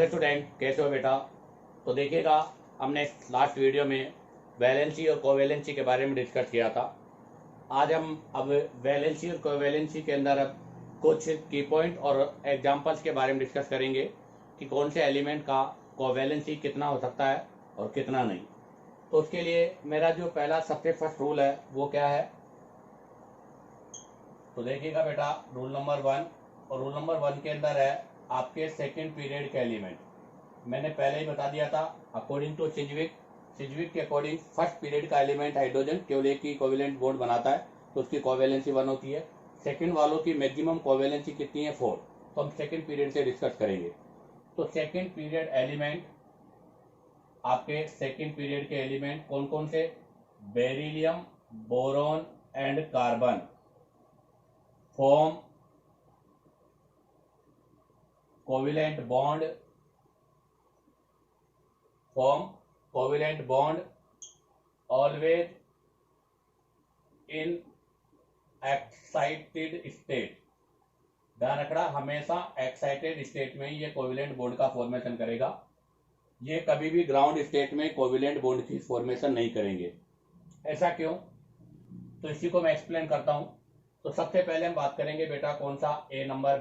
Student, कैसे हो बेटा? तो देखिएगा, हमने लास्ट वीडियो में वैलेंसी और कोवैलेंसी के बारे में डिस्कस किया था। आज हम अब वैलेंसी और कोवैलेंसी के अंदर अब कुछ की पॉइंट और एग्जांपल्स के बारे में डिस्कस करेंगे कि कौन से एलिमेंट का कोवैलेंसी कितना हो सकता है और कितना नहीं। तो उसके लिए मेरा जो पहला सबसे फर्स्ट रूल है वो क्या है, तो देखिएगा बेटा, रूल नंबर 1। और रूल नंबर 1 के अंदर है आपके सेकेंड पीरियड के एलिमेंट। मैंने पहले ही बता दिया था, अकॉर्डिंग टू सिज्विक के अकॉर्डिंग फर्स्ट पीरियड का एलिमेंट हाइड्रोजन केवल एक ही कोवेलेंट बॉन्ड बनाता है, तो उसकी कोवेलेंसी 1 होती है। सेकंड वालों की मैक्सिमम कोवेलेंसी कितनी है? 4। तो हम सेकंड पीरियड से डिस्कस करेंगे। तो सेकंड पीरियड एलिमेंट, आपके सेकंड पीरियड के एलिमेंट कौन कौन से? Beryllium, boron and carbon form covalent bond always in excited state. ध्यान रखना, हमेशा एक्साइटेड स्टेट में ये कोवेलेंट बॉन्ड का फॉर्मेशन करेगा। ये कभी भी ग्राउंड स्टेट में कोवेलेंट बॉन्ड की फॉर्मेशन नहीं करेंगे। ऐसा क्यों? तो इसी को मैं एक्सप्लेन करता हूं। तो सबसे पहले हम बात करेंगे बेटा, कौन सा? ए नंबर,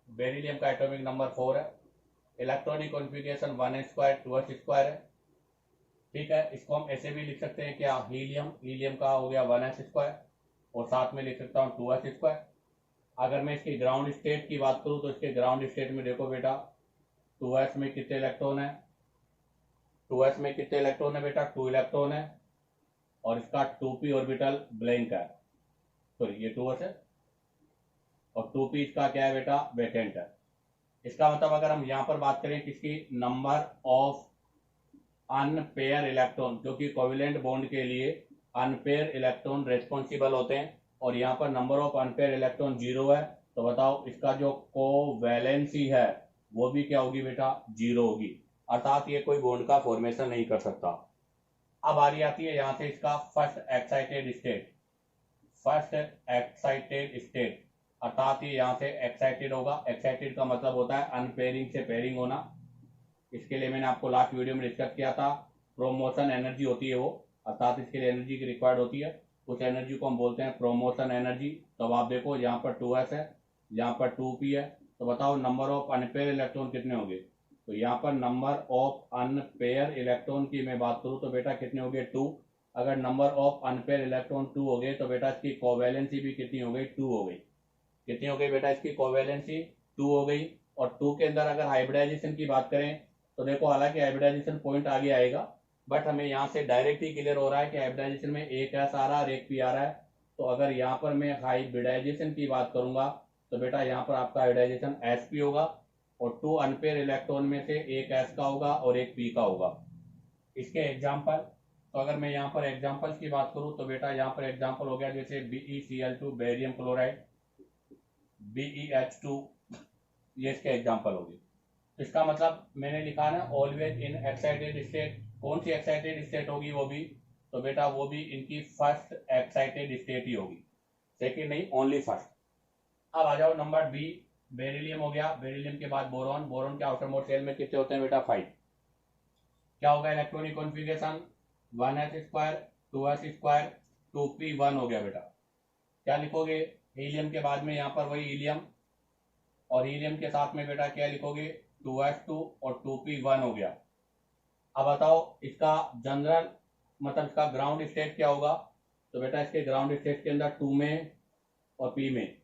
बेरिलियम का एटॉमिक नंबर 4 है। इलेक्ट्रॉनिक कॉन्फ़िगरेशन 1s² 2s² है। ठीक है, इसको हम ऐसे भी लिख सकते हैं क्या? हीलियम का हो गया 1s² और साथ में लिख सकता हूँ 2s²। अगर मैं इसकी ग्राउंड स्टेट की बात करूँ तो इसके ग्राउंड स्टेट में देखो बेटा, 2s में कितने इलेक्ट्रॉन है? 2s में कितने इलेक्ट्रॉन है बेटा? 2 इलेक्ट्रॉन है। और इसका 2p ऑर्बिटल ब्लैंक है, सॉरी ये 2s है और 2p इसका क्या है बेटा? वैकेंट है। इसका मतलब अगर हम यहाँ पर बात करें किसकी? नंबर ऑफ अनपेयर इलेक्ट्रॉन, क्योंकि कोवेलेंट बॉन्ड के लिए अनपेयर इलेक्ट्रॉन रेस्पॉन्सिबल होते हैं और यहाँ पर नंबर ऑफ अनपेयर इलेक्ट्रॉन 0 है। तो बताओ इसका जो कोवैलेंसी है वो भी क्या होगी बेटा? 0 होगी, अर्थात ये कोई बॉन्ड का फॉर्मेशन नहीं कर सकता। अब बारी आती है यहाँ से इसका फर्स्ट एक्साइटेड स्टेट, अर्थात ये यहाँ से एक्साइटेड होगा। एक्साइटेड का मतलब होता है अनपेयरिंग से पेयरिंग होना। इसके लिए मैंने आपको लास्ट वीडियो में डिस्कस किया था, प्रोमोशन एनर्जी होती है वो, अर्थात इसके लिए एनर्जी की रिक्वायर्ड होती है। उस एनर्जी को हम बोलते हैं प्रोमोशन एनर्जी। तो अब आप देखो, यहाँ पर 2s है, यहाँ पर 2p है। तो बताओ नंबर ऑफ अनपेयर इलेक्ट्रॉन कितने होंगे? तो यहाँ पर नंबर ऑफ अनपेयर इलेक्ट्रॉन की मैं बात करूँ तो बेटा कितने हो गए? 2। अगर नंबर ऑफ अनपेयर इलेक्ट्रॉन 2 हो गए तो बेटा इसकी कोवैलेंसी भी कितनी हो गई? 2 हो गई। कितनी हो गई बेटा? इसकी कोवैलेंसी 2 हो गई। और 2 के अंदर अगर हाइब्रिडाइजेशन की बात करें तो देखो, हालांकि हाइब्रिडाइजेशन पॉइंट आगे आएगा, बट हमें यहाँ से डायरेक्ट ही क्लियर हो रहा है कि हाइब्रिडाइजेशन में एक एस आ रहा है और एक पी आ रहा है। तो अगर यहाँ पर मैं हाइब्रिडाइजेशन की बात करूंगा तो बेटा यहाँ पर आपका हाइब्रिडाइजेशन sp होगा और 2 अनपेयर इलेक्ट्रॉन में से एक s का होगा और एक p का होगा। इसके एग्जाम्पल, तो अगर मैं यहाँ पर एग्जाम्पल्स की बात करूँ तो बेटा यहाँ पर एग्जाम्पल हो गया जैसे BeCl2 बेरियम क्लोराइड, BeH2, ये इसके एग्जाम्पल होगी। इसका मतलब मैंने लिखा ना, ऑलवेज इन एक्साइटेड स्टेट। कौन सी एक्साइटेड स्टेट होगी वो भी? तो बेटा वो भी इनकी फर्स्ट एक्साइटेड स्टेट ही होगी, सेकंड नहीं, ओनली फर्स्ट। अब आ जाओ नंबर बी, बेरिलियम हो गया। बेरिलियम के बाद बोरॉन के आउटर मोस्ट शेल में कितने होते हैं बेटा? 5। क्या होगा electronic configuration? 1s², 2s², 2p1 हो गया बेटा। क्या लिखोगे? हीलियम के बाद में यहाँ पर वही हीलियम, और हीलियम के साथ में बेटा क्या लिखोगे? 2s2 और 2p1 हो गया। अब बताओ इसका जनरल मतलब इसका ग्राउंड स्टेट क्या होगा? तो बेटा इसके ग्राउंड स्टेट के अंदर 2 में और p में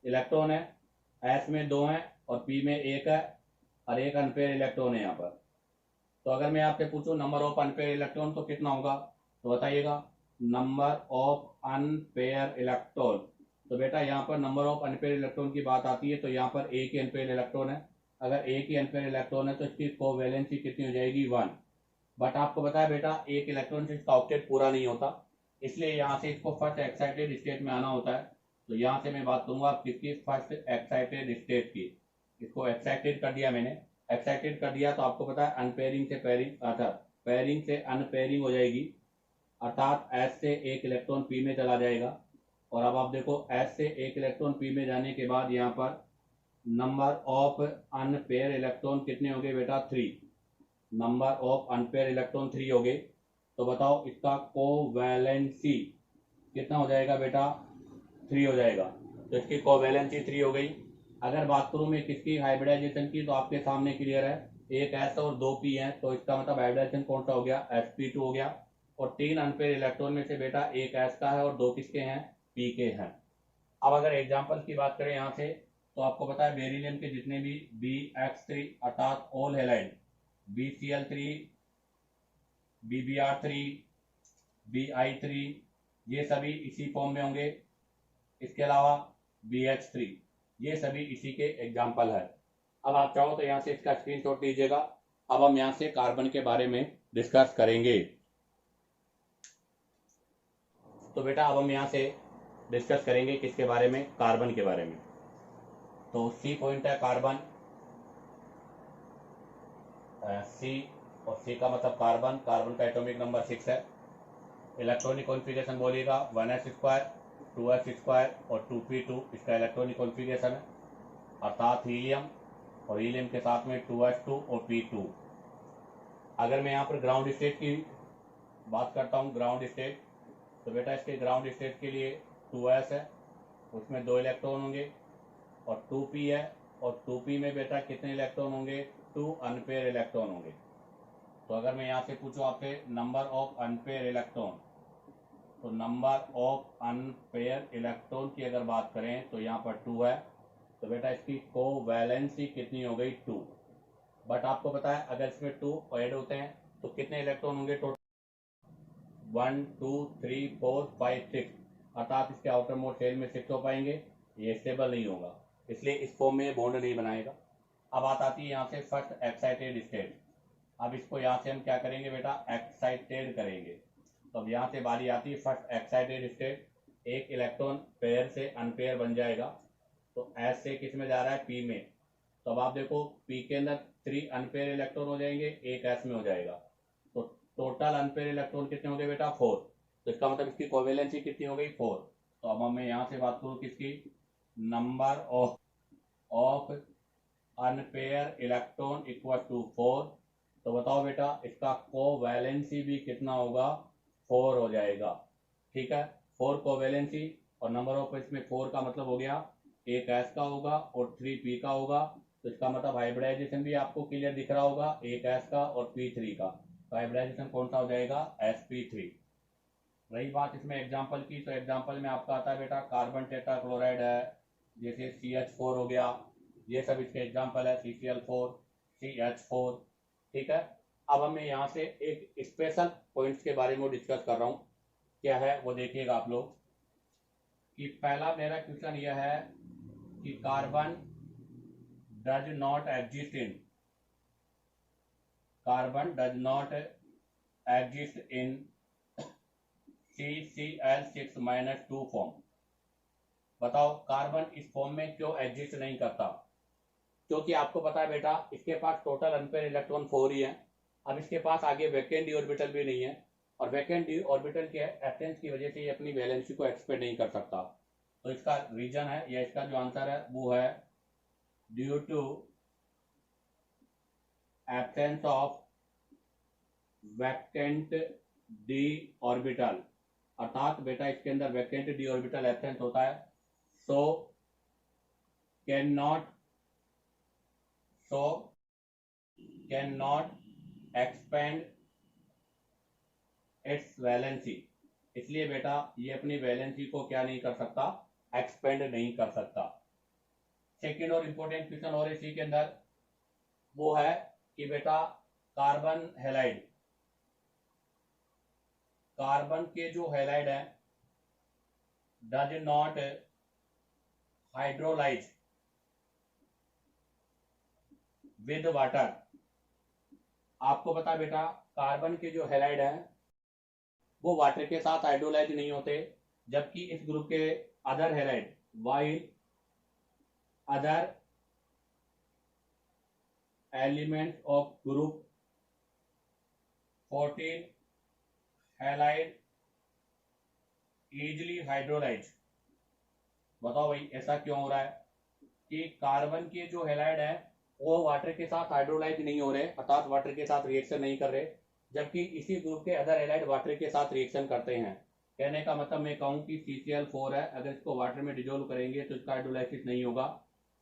इलेक्ट्रॉन है, s में 2 है और p में 1 है और एक अनपेयर इलेक्ट्रॉन है यहाँ पर। तो अगर मैं आपसे पूछूं नंबर ऑफ अनपेयर इलेक्ट्रॉन तो कितना होगा? तो बताइएगा, नंबर ऑफ अनपेयर इलेक्ट्रॉन। तो बेटा यहाँ पर नंबर ऑफ अनपेयर इलेक्ट्रॉन की बात आती है तो यहाँ पर एक ही अनपेयर इलेक्ट्रॉन है। अगर एक ही अनपेयर इलेक्ट्रॉन है तो इसकी कोवैलेंसी कितनी हो जाएगी? 1। बट आपको बताया बेटा एक इलेक्ट्रॉन से इसका ऑक्टेट पूरा नहीं होता, इसलिए यहाँ से इसको फर्स्ट एक्साइटेड स्टेट में आना होता है। तो यहाँ से मैं बात करूंगा किसकी? फर्स्ट एक्साइटेड स्टेट की। इसको एक्साइटेड कर दिया मैंने, एक्साइटेड कर दिया तो आपको पता है अनपेयरिंग से पेयरिंग, अर्थात पेयरिंग से अनपेयरिंग हो जाएगी, अर्थात S से एक इलेक्ट्रॉन P में चला जाएगा। और अब आप देखो S से एक इलेक्ट्रॉन P में जाने के बाद यहाँ पर नंबर ऑफ अनपेयर इलेक्ट्रॉन कितने हो गए बेटा? 3। नंबर ऑफ अनपेयर इलेक्ट्रॉन 3 हो गए। तो बताओ इसका कोवैलेंसी कितना हो जाएगा बेटा? 3 हो जाएगा। तो इसकी कोवैलेंसी 3 हो गई। अगर बात करूं मैं किसकी, हाइब्रिडाइजेशन की, तो आपके सामने क्लियर है, एक एस और 2 पी है, तो इसका मतलब हाइब्रिडाइजेशन कौन सा हो गया? sp2 हो गया। और 3 अनपेयर इलेक्ट्रॉन में से बेटा एक एस का है और 2 किसके हैं? पी के हैं। अब अगर एग्जाम्पल की बात करें यहाँ से, तो आपको पता है बेरिलियम के जितने भी BX3 अर्थात all halide, BCl3, BBr3, BI3, ये सभी इसी फॉर्म में होंगे। इसके अलावा BH3, ये सभी इसी के एग्जाम्पल है। अब आप चाहो तो यहाँ से इसका स्क्रीनशॉट लीजिएगा। अब हम यहाँ से कार्बन के बारे में डिस्कस करेंगे। तो बेटा अब हम यहाँ से डिस्कस करेंगे किसके बारे में? कार्बन के बारे में। तो सी पॉइंट है कार्बन, सी, और सी का मतलब कार्बन, कार्बन का एटॉमिक नंबर 6 है। इलेक्ट्रॉनिक कॉन्फ़िगरेशन बोलिएगा 1s², 2s² और 2p2 इसका इलेक्ट्रॉनिक कॉन्फ़िगरेशन है, अर्थात हीलियम, और हीलियम के साथ में 2s2 और p2। अगर मैं यहाँ पर ग्राउंड स्टेट की बात करता हूँ, ग्राउंड स्टेट, तो बेटा इसके ग्राउंड स्टेट के लिए 2s है, उसमें 2 इलेक्ट्रॉन होंगे, और 2p है, और 2p में बेटा कितने इलेक्ट्रॉन होंगे? 2 अनपेयर इलेक्ट्रॉन होंगे। तो अगर मैं यहाँ से पूछूँ आपसे नंबर ऑफ अनपेयर इलेक्ट्रॉन, तो नंबर ऑफ अनपेयर इलेक्ट्रॉन की अगर बात करें तो यहाँ पर 2 है, तो बेटा इसकी कोवैलेंसी कितनी हो गई? 2। बट आपको पता है अगर इसमें 2 ऐड होते हैं तो कितने इलेक्ट्रॉन होंगे टोटल? 1 2 3 4 5 6, अर्थात इसके आउटर मोस्ट शेल में 6 हो पाएंगे। ये स्टेबल नहीं होगा, इसलिए इस फॉर्म में बॉन्ड नहीं बनाएगा। अब बात आती है यहाँ से फर्स्ट एक्साइटेड स्टेट। अब इसको यहाँ से हम क्या करेंगे बेटा? एक्साइटेड करेंगे। तो अब यहाँ से बारी आती है फर्स्ट एक्साइटेड स्टेट। एक इलेक्ट्रॉन पेयर से अनपेयर बन जाएगा, तो एस से किस में जा रहा है? पी में। तो अब आप देखो पी के अंदर 3 अनपेयर इलेक्ट्रॉन हो जाएंगे, एक एस में हो जाएगा, तो टोटल अनपेयर इलेक्ट्रॉन कितने हो गए बेटा? 4। तो इसका मतलब इसकी कोवेलेंसी कितनी हो गई? 4। तो अब मैं यहाँ से बात करूँ किसकी? Number of unpair electron equal to 4। तो बताओ बेटा इसका कोवैलेंसी भी कितना होगा? 4 हो जाएगा। ठीक है, 4 कोवैलेंसी, और नंबर ऑफ इसमें 4 का मतलब हो गया एक एस का होगा और 3 पी का होगा। तो इसका मतलब हाइब्रिडाइजेशन भी आपको क्लियर दिख रहा होगा, एक एस का और P3 का। तो हाइब्रिडाइजेशन कौन सा हो जाएगा? sp3। रही बात इसमें एग्जाम्पल की, तो एग्जाम्पल में आपका आता है बेटा कार्बन टेट्राक्लोराइड है, जैसे CH4 हो गया, ये सब इसके एग्जाम्पल है, CCl4, CH4। ठीक है, अब हमें यहाँ से एक स्पेशल पॉइंट्स के बारे में डिस्कस कर रहा हूँ। क्या है वो देखिएगा आप लोग, कि पहला मेरा क्वेश्चन यह है कि carbon does not exist in, carbon does not exist in CCl6-2 form. बताओ कार्बन इस फॉर्म में क्यों एग्जिस्ट नहीं करता? क्योंकि आपको पता है बेटा इसके पास टोटल अनपेयर इलेक्ट्रॉन 4 ही है। अब इसके पास आगे वैकेंट डी ऑर्बिटल भी नहीं है, और वैकेंट डी ऑर्बिटल के एब्सेंस की वजह से ये अपनी वैलेंसी को एक्सपेंड नहीं कर सकता। तो इसका रीजन है, या इसका जो आंसर है वो है due to absence of vacant D orbital, अर्थात बेटा इसके अंदर वैकेंट डी ऑर्बिटल एब्सेंस होता है। So can not expand it's valency, इसलिए बेटा ये अपनी वैलेंसी को क्या नहीं कर सकता? एक्सपेंड नहीं कर सकता। सेकेंड और इंपॉर्टेंट क्वेश्चन और इसी के अंदर वो है कि बेटा कार्बन हेलाइड, कार्बन के जो हेलाइड है does not hydrolyse with water. आपको पता बेटा कार्बन के जो हेलाइड है वो वाटर के साथ हाइड्रोलाइज नहीं होते, जबकि इस ग्रुप के other halide, while other elements of group 14 halide easily hydrolyse. बताओ भाई ऐसा क्यों हो रहा है? कि कार्बन के जो हैलाइड है वो वाटर के साथ हाइड्रोलाइज नहीं हो रहे, अर्थात वाटर के साथ रिएक्शन नहीं कर रहे, जबकि इसी ग्रुप के अदर हैलाइड वाटर के साथ रिएक्शन करते हैं। कहने का मतलब मैं कहूँ कि CCl4 है, अगर इसको वाटर में डिजोल्व करेंगे तो इसका हाइड्रोलाइसिस नहीं होगा,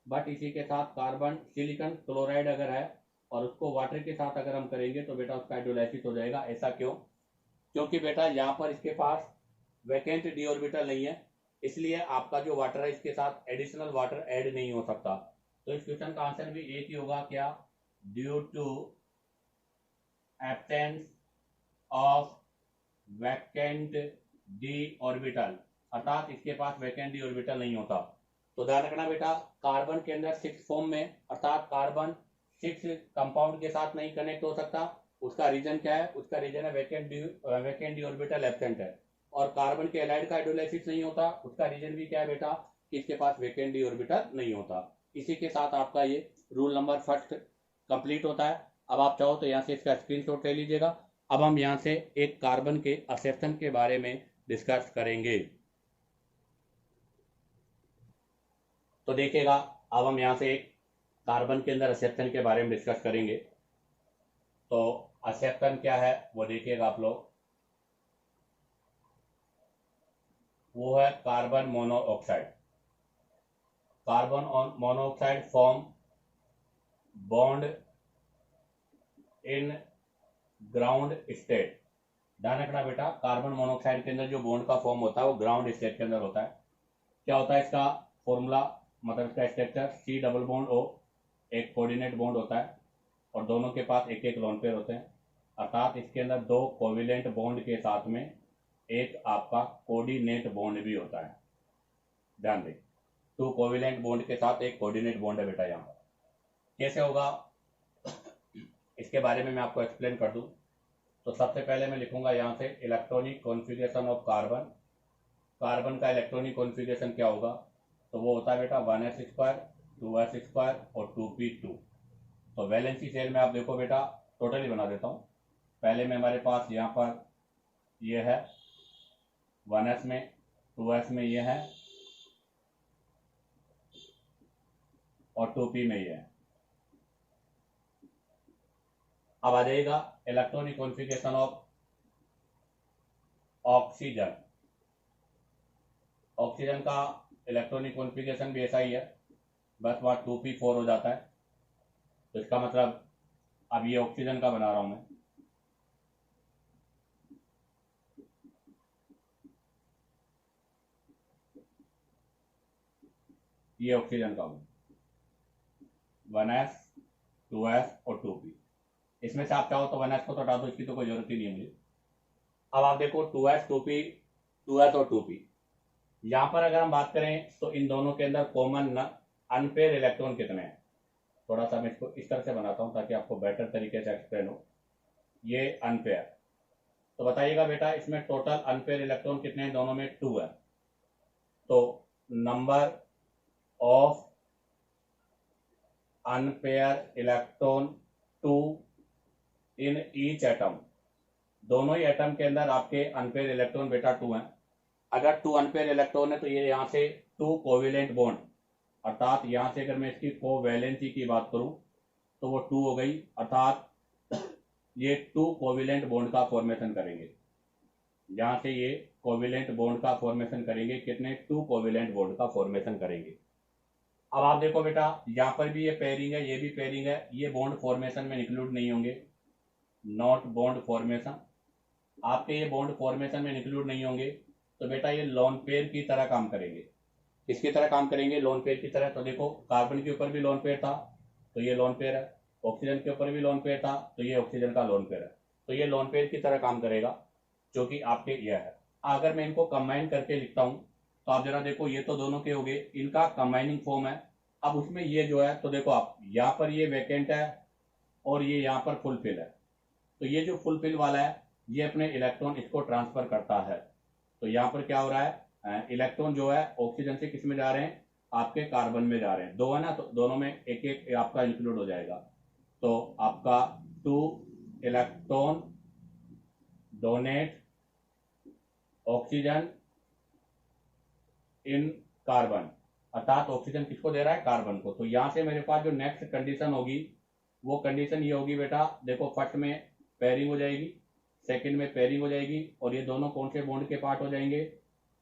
बट इसी के साथ कार्बन सिलिकॉन क्लोराइड अगर है और उसको वाटर के साथ अगर हम करेंगे तो बेटा उसका हाइड्रोलाइसिस हो जाएगा। ऐसा क्यों? क्योंकि बेटा यहाँ पर इसके पास वैकेंट डी ऑर्बिटल नहीं है, इसलिए आपका जो वाटर है इसके साथ एडिशनल वाटर ऐड नहीं हो सकता। तो इस क्वेश्चन का आंसर भी एक ही होगा, क्या? Due to absence of vacant D orbital, अर्थात इसके पास वैकेंट डी ऑर्बिटल नहीं होता। तो ध्यान रखना बेटा, कार्बन के अंदर 6 फॉर्म में, अर्थात कार्बन 6 कंपाउंड के साथ नहीं कनेक्ट हो सकता। उसका रीजन क्या है? उसका रीजन है वैकेंट डी ऑर्बिटल एब्सेंट है। और कार्बन के एलाइड का हाइड्रोलाइसिस नहीं होता, उसका रीजन भी क्या है बेटा? कि इसके पास वैकेंट डी ऑर्बिटल नहीं होता। इसी के साथ आपका ये रूल नंबर फर्स्ट कंप्लीट होता है। अब आप चाहो तो यहाँ से इसका स्क्रीनशॉट ले लीजिएगा। अब हम यहाँ से एक कार्बन के एक्सेप्शन के बारे में डिस्कस करेंगे। तो देखिएगा, अब हम यहाँ से एक कार्बन के अंदर एक्सेप्शन के बारे में डिस्कस करेंगे। तो एक्सेप्शन क्या है वो देखिएगा आप लोग। वो है carbon monoxide. Carbon monoxide form bond in ground state. ध्यान रखना बेटा, कार्बन मोनोऑक्साइड के अंदर जो बॉन्ड का फॉर्म होता है वो ग्राउंड स्टेट के अंदर होता है। क्या होता है इसका फॉर्मूला, मतलब इसका structure? C double bond O, एक कोऑर्डिनेट बॉन्ड होता है और दोनों के पास एक एक लोन पेयर होते हैं, अर्थात इसके अंदर 2 कोविलेंट बॉन्ड के साथ में एक आपका कोऑर्डिनेट बॉन्ड भी होता है। ध्यान दें, 2 कोविलेंट बॉन्ड के साथ एक कोऑर्डिनेट बॉन्ड है बेटा। यहाँ कैसे होगा इसके बारे में मैं आपको एक्सप्लेन कर दूं। तो सबसे पहले मैं लिखूंगा यहाँ से electronic configuration of carbon. Carbon का इलेक्ट्रॉनिक कॉन्फ़िगरेशन क्या होगा? तो वो होता है बेटा 1s², 2s² और 2p2। तो वैलेंसी सेल में आप देखो बेटा, टोटली बना देता हूँ। पहले में हमारे पास यहाँ पर ये है 1s में, 2s में ये है और 2p में ये है। अब आ जाएगा electronic configuration of oxygen. Oxygen का इलेक्ट्रॉनिक कॉन्फ़िगरेशन भी ऐसा ही है, बस वहाँ 2p4 हो जाता है। तो इसका मतलब अब ये ऑक्सीजन का बना रहा हूं मैं, ये ऑक्सीजन का हूं 1s, 2s और 2p। इसमें से आप चाहो तो 1s को तो हटा दो, इसकी तो कोई जरूरत ही नहीं है मुझे। अब आप देखो 2s, 2p, 2s और 2p, यहां पर अगर हम बात करें तो इन दोनों के अंदर कॉमन अनपेयर इलेक्ट्रॉन कितने हैं? थोड़ा सा मैं इसको इस तरह से बनाता हूं ताकि आपको बेटर तरीके से एक्सप्लेन हो। ये अनपेयर, तो बताइएगा बेटा इसमें टोटल अनपेयर इलेक्ट्रॉन कितने हैं? दोनों में 2 है। तो number of unpair electron 2 in each atom, दोनों ही एटम के अंदर आपके अनपेयर इलेक्ट्रॉन बेटा 2 हैं। अगर 2 अनपेयर इलेक्ट्रॉन है तो ये यहाँ से 2 कोविलेंट बॉन्ड, अर्थात यहाँ से अगर मैं इसकी कोवैलेंसी की बात करूं तो वो 2 हो गई, अर्थात ये 2 कोविलेंट बॉन्ड का फॉर्मेशन करेंगे। यहाँ से ये कोविलेंट बॉन्ड का फॉर्मेशन करेंगे, कितने? 2 कोविलेंट बॉन्ड का फॉर्मेशन करेंगे। अब आप देखो बेटा, यहाँ पर भी ये पेयरिंग है, ये भी पेयरिंग है, ये बॉन्ड फॉर्मेशन में इंक्लूड नहीं होंगे, नॉट बॉन्ड फॉर्मेशन। आपके ये बॉन्ड फॉर्मेशन में इंक्लूड नहीं होंगे, तो बेटा ये लोन पेयर की तरह काम करेंगे। किसकी तरह काम करेंगे? लोन पेयर की तरह। तो देखो कार्बन के ऊपर भी लोन पेयर था तो ये लोन पेयर है, ऑक्सीजन के ऊपर भी लोन पेयर था तो ये ऑक्सीजन का लोन पेयर है। तो ये लोन पेयर की तरह काम करेगा, जो कि आपके यह है। अगर मैं इनको कंबाइन करके लिखता हूं तो आप जरा देखो, ये तो दोनों के हो गए, इनका कंबाइनिंग फॉर्म है। अब उसमें ये जो है, तो देखो आप यहाँ पर ये वैकेंट है और ये यहाँ पर फुलफिल है। तो ये जो फुलफिल वाला है ये अपने इलेक्ट्रॉन इसको ट्रांसफर करता है। तो यहाँ पर क्या हो रहा है, इलेक्ट्रॉन जो है ऑक्सीजन से किस में जा रहे हैं? आपके कार्बन में जा रहे हैं। 2 है ना, तो दोनों में एक एक आपका इंक्लूड हो जाएगा। तो आपका 2 electron donate oxygen in carbon, अर्थात ऑक्सीजन किसको दे रहा है, कार्बन को। तो यहां से मेरे पास जो नेक्स्ट कंडीशन होगी वो कंडीशन ये होगी बेटा, देखो फर्स्ट में पेयरिंग हो जाएगी, सेकंड में पेयरिंग हो जाएगी, और ये दोनों कौन से बॉन्ड के पार्ट हो जाएंगे,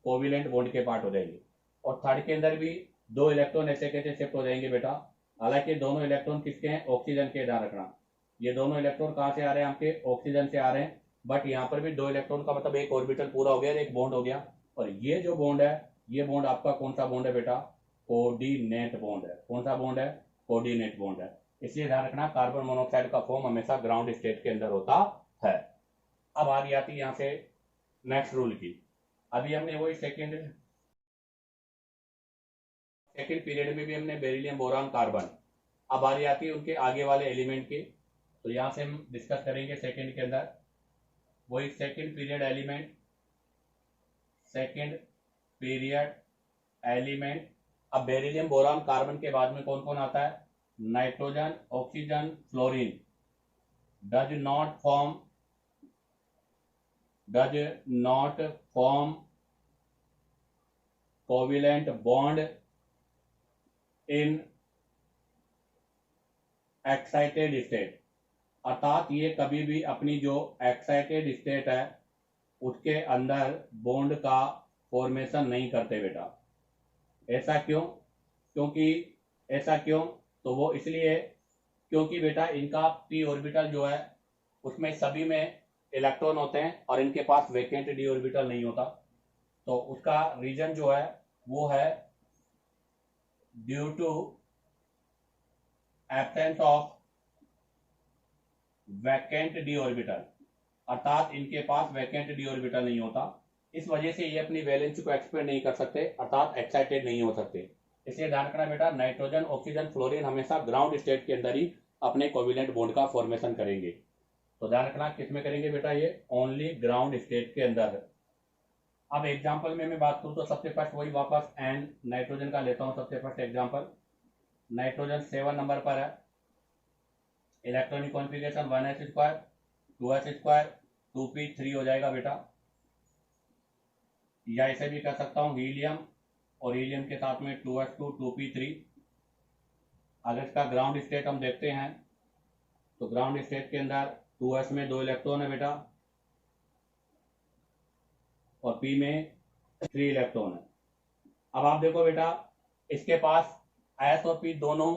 कोविलेंट बॉन्ड के पार्ट हो जाएंगे। और थर्ड के अंदर भी 2 इलेक्ट्रॉन ऐसे कैसे शिफ्ट हो जाएंगे बेटा, हालांकि दोनों इलेक्ट्रॉन किसके हैं, ऑक्सीजन के, ध्यान रखना। ये दोनों इलेक्ट्रॉन कहाँ से आ रहे हैं, आपके ऑक्सीजन से आ रहे हैं, बट यहाँ पर भी 2 इलेक्ट्रॉन का मतलब एक ऑर्बिटल पूरा हो गया और एक बॉन्ड हो गया। और ये जो बॉन्ड है, ये बॉन्ड आपका कौन सा बॉन्ड है बेटा, कोऑर्डिनेट बॉन्ड है। कौन सा बॉन्ड है, कोऑर्डिनेट बॉन्ड है। इसलिए ध्यान रखना कार्बन मोनोऑक्साइड का फॉर्म हमेशा ग्राउंड स्टेट के अंदर होता है। अब आ रही आती यहाँ से नेक्स्ट रूल की। अभी हमने वही सेकेंड पीरियड में भी हमने बेरिलियम, बोरान, कार्बन। अब बारी आती है उनके आगे वाले एलिमेंट की। तो यहां से हम डिस्कस करेंगे सेकेंड के अंदर वही second period element, second period element. अब बेरिलियम, बोरान, कार्बन के बाद में कौन कौन आता है, nitrogen, oxygen, fluorine does not form covalent bond in excited state. अर्थात ये कभी भी अपनी जो एक्साइटेड स्टेट है उसके अंदर बॉन्ड का फॉर्मेशन नहीं करते बेटा। ऐसा क्यों, ऐसा क्यों, तो वो इसलिए क्योंकि बेटा इनका पी ऑर्बिटल जो है उसमें सभी में इलेक्ट्रॉन होते हैं और इनके पास वैकेंट डी ऑर्बिटल नहीं होता। तो उसका रीजन जो है वो है due to absence of vacant D orbital. अर्थात इनके पास वैकेंट डी ऑर्बिटल नहीं होता, इस वजह से ये अपनी वैलेंसी को एक्सपेंड नहीं कर सकते, अर्थात एक्साइटेड नहीं हो सकते। इसलिए ध्यान रखना बेटा, नाइट्रोजन, ऑक्सीजन, फ्लोरीन हमेशा ग्राउंड स्टेट के अंदर ही अपने कोविलेंट बॉन्ड का फॉर्मेशन करेंगे। तो ध्यान रखना किसमें करेंगे बेटा, ये ओनली ग्राउंड स्टेट के अंदर। अब एग्जाम्पल में मैं बात करूं तो सबसे फर्स्ट वही वापस एन नाइट्रोजन का लेता हूं। सबसे फर्स्ट एग्जाम्पल, नाइट्रोजन 7 नंबर पर है, electronic configuration 1s², 2s², 2p3 हो जाएगा बेटा। या इसे भी कह सकता हूं हीलियम, और हीलियम के साथ में 2s2, 2p3। अगर इसका ग्राउंड स्टेट हम देखते हैं तो ग्राउंड स्टेट के अंदर 2s में 2 इलेक्ट्रॉन है बेटा, और p में 3 इलेक्ट्रॉन है। अब आप देखो बेटा, इसके पास s और p दोनों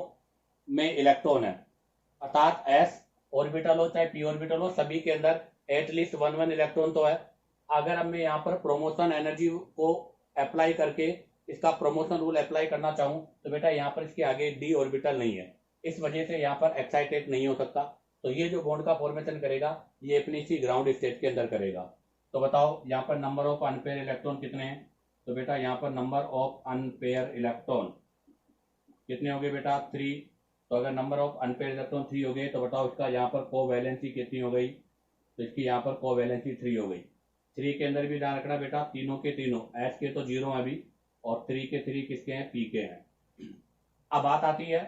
में इलेक्ट्रॉन है, अर्थात s ऑर्बिटल हो चाहे p ऑर्बिटल हो, सभी के अंदर एटलीस्ट 1 इलेक्ट्रॉन तो है। अगर अब मैं यहाँ पर प्रोमोशन एनर्जी को अप्लाई करके इसका प्रोमोशन रूल अप्लाई करना चाहूं तो बेटा यहाँ पर इसके आगे डी ऑर्बिटल नहीं है, इस वजह से यहाँ पर एक्साइटेड नहीं हो सकता। तो ये जो बॉन्ड का फॉर्मेशन करेगा ये अपनी इसी ग्राउंड स्टेट के अंदर करेगा। तो बताओ यहाँ पर नंबर ऑफ अनपेयर इलेक्ट्रॉन कितने हैं, तो बेटा यहाँ पर नंबर ऑफ अनपेयर इलेक्ट्रॉन कितने हो गए बेटा, 3। तो अगर नंबर ऑफ अनपेयर इलेक्ट्रॉन 3 हो गए तो बताओ इसका यहाँ पर कोवैलेंसी कितनी हो गई, तो इसकी यहाँ पर कोवैलेंसी 3 हो गई। 3 के अंदर भी ध्यान रखना बेटा, तीनों के तीनों एस के तो 0 है अभी, और 3 के 3 किसके हैं, पी के हैं। अब बात आती है